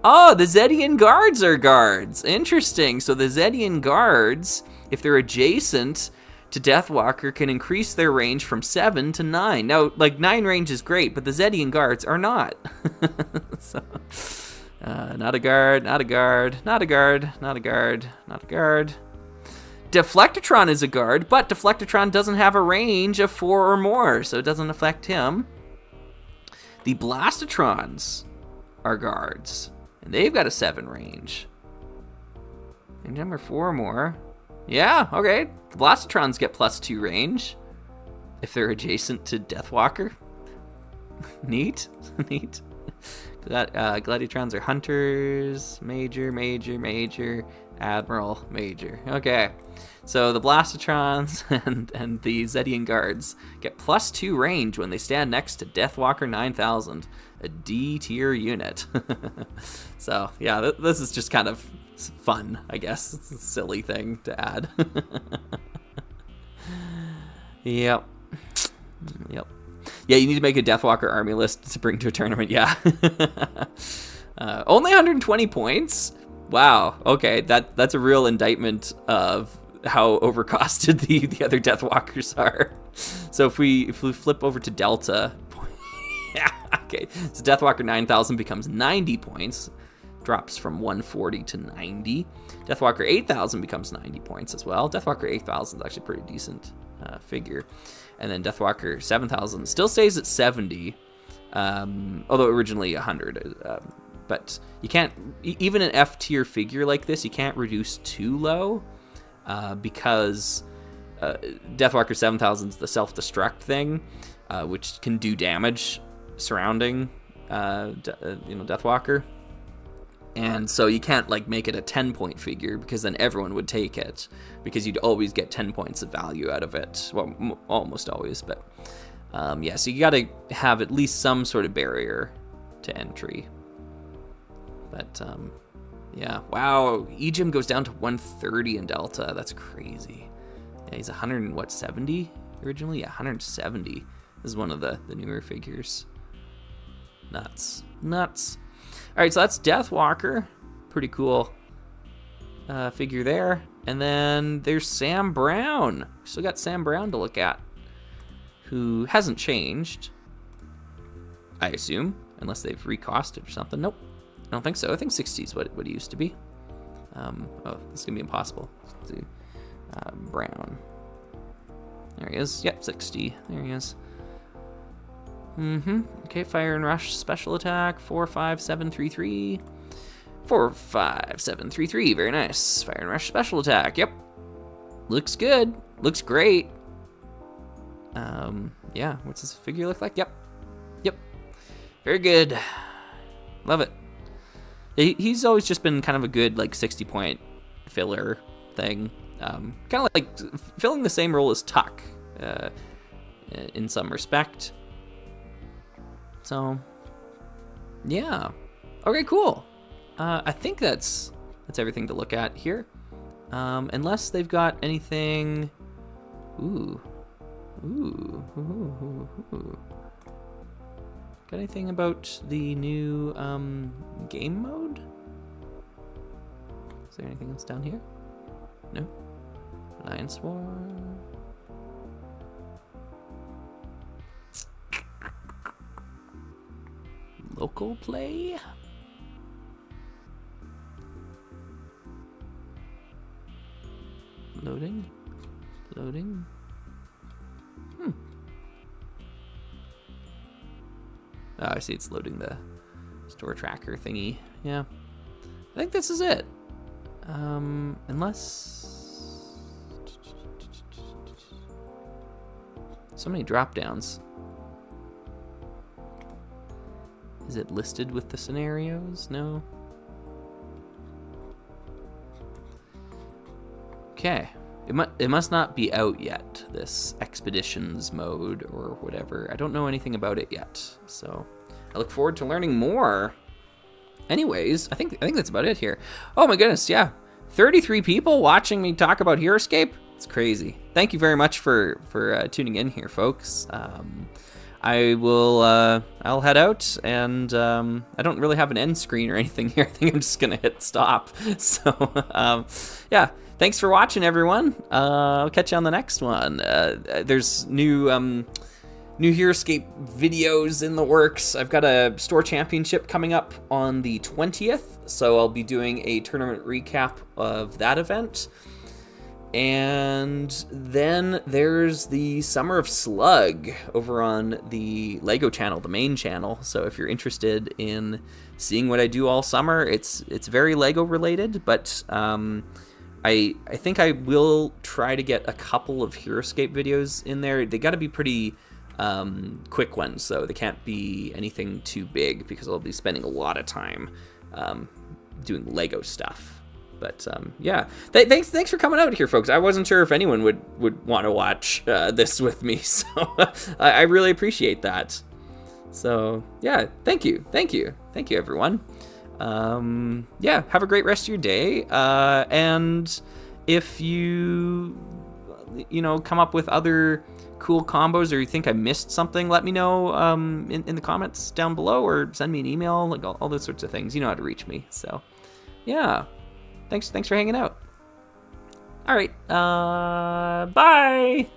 S1: Oh, the Zedian Guards are guards. Interesting. So the Zedian Guards, if they're adjacent to Deathwalker, can increase their range from 7 to 9. Now, like, 9 range is great, but the Zedian Guards are not. So, not a guard, not a guard, not a guard, not a guard, not a guard. Deflectatron is a guard, but Deflectatron doesn't have a range of 4 or more, so it doesn't affect him. The Blastatrons are guards. And they've got a 7 range. And number 4 or more. Yeah, okay. The Blastatrons get +2 range if they're adjacent to Deathwalker. Neat. Neat. Gladiatrons are hunters. Major, major, major. Admiral, major. Okay. So the Blastatrons and the Zedian Guards get +2 range when they stand next to Deathwalker 9000. A D tier unit. So yeah, this is just kind of fun, I guess. It's a silly thing to add. Yep. Yeah, you need to make a Deathwalker army list to bring to a tournament. Yeah. Only 120 points. Wow. Okay, that's a real indictment of how overcosted the other Deathwalkers are. So if we flip over to Delta, yeah, okay. So Deathwalker 9000 becomes 90 points, drops from 140 to 90. Deathwalker 8000 becomes 90 points as well. Deathwalker 8000 is actually a pretty decent figure. And then Deathwalker 7000 still stays at 70, although originally 100. But you can't, even an F tier figure like this, you can't reduce too low because Deathwalker 7000 is the self-destruct thing, which can do damage surrounding Deathwalker. And so you can't like make it a 10-point figure because then everyone would take it because you'd always get 10 points of value out of it. Well, almost always, but yeah, so you got to have at least some sort of barrier to entry. But yeah, wow, Ejim goes down to 130 in Delta. That's crazy. Yeah, he's 170 originally? Yeah, 170 is one of the newer figures. Nuts. All right, so that's Deathwalker. Pretty cool figure there. And then there's Sam Brown. Still got Sam Brown to look at, who hasn't changed, I assume, unless they've recosted or something. Nope, I don't think so. I think 60 is what he used to be. Oh, this is going to be impossible. Let's see. Brown. There he is. Yep, 60. There he is. Okay, Fire and Rush special attack, 45733. 45733, very nice. Fire and Rush special attack, yep. Looks good. Looks great. Yeah, what's his figure look like? Yep. Very good. Love it. He's always just been kind of a good, like, 60-point filler thing. Kind of like filling the same role as Tuck, in some respect. So, yeah. Okay, cool. I think that's everything to look at here. Unless they've got anything. Ooh. Got anything about the new game mode? Is there anything else down here? No. Alliance War. Local play? Loading? Oh, I see it's loading the store tracker thingy. Yeah. I think this is it. Unless... So many drop downs. Is it listed with the scenarios? No. Okay. It must not be out yet, this expeditions mode or whatever. I don't know anything about it yet, so I look forward to learning more. Anyways, I think that's about it here. Oh my goodness, yeah. 33 people watching me talk about HEROSCAPE. It's crazy. Thank you very much for tuning in here, folks. I'll head out, and I don't really have an end screen or anything here. I think I'm just gonna hit stop. So, yeah, thanks for watching, everyone. I'll catch you on the next one. There's new HEROSCAPE videos in the works. I've got a store championship coming up on the 20th, so I'll be doing a tournament recap of that event. And then there's the Summer of Slug over on the LEGO channel, the main channel. So if you're interested in seeing what I do all summer, it's very LEGO related, but I think I will try to get a couple of HEROSCAPE videos in there. They got to be pretty quick ones, though. They can't be anything too big because I'll be spending a lot of time doing LEGO stuff. But yeah, thanks for coming out here, folks. I wasn't sure if anyone would want to watch this with me, so I really appreciate that. So yeah, thank you, everyone. Yeah, have a great rest of your day. And if you come up with other cool combos or you think I missed something, let me know in the comments down below, or send me an email, like all those sorts of things. You know how to reach me. So yeah. Thanks for hanging out. All right. Bye.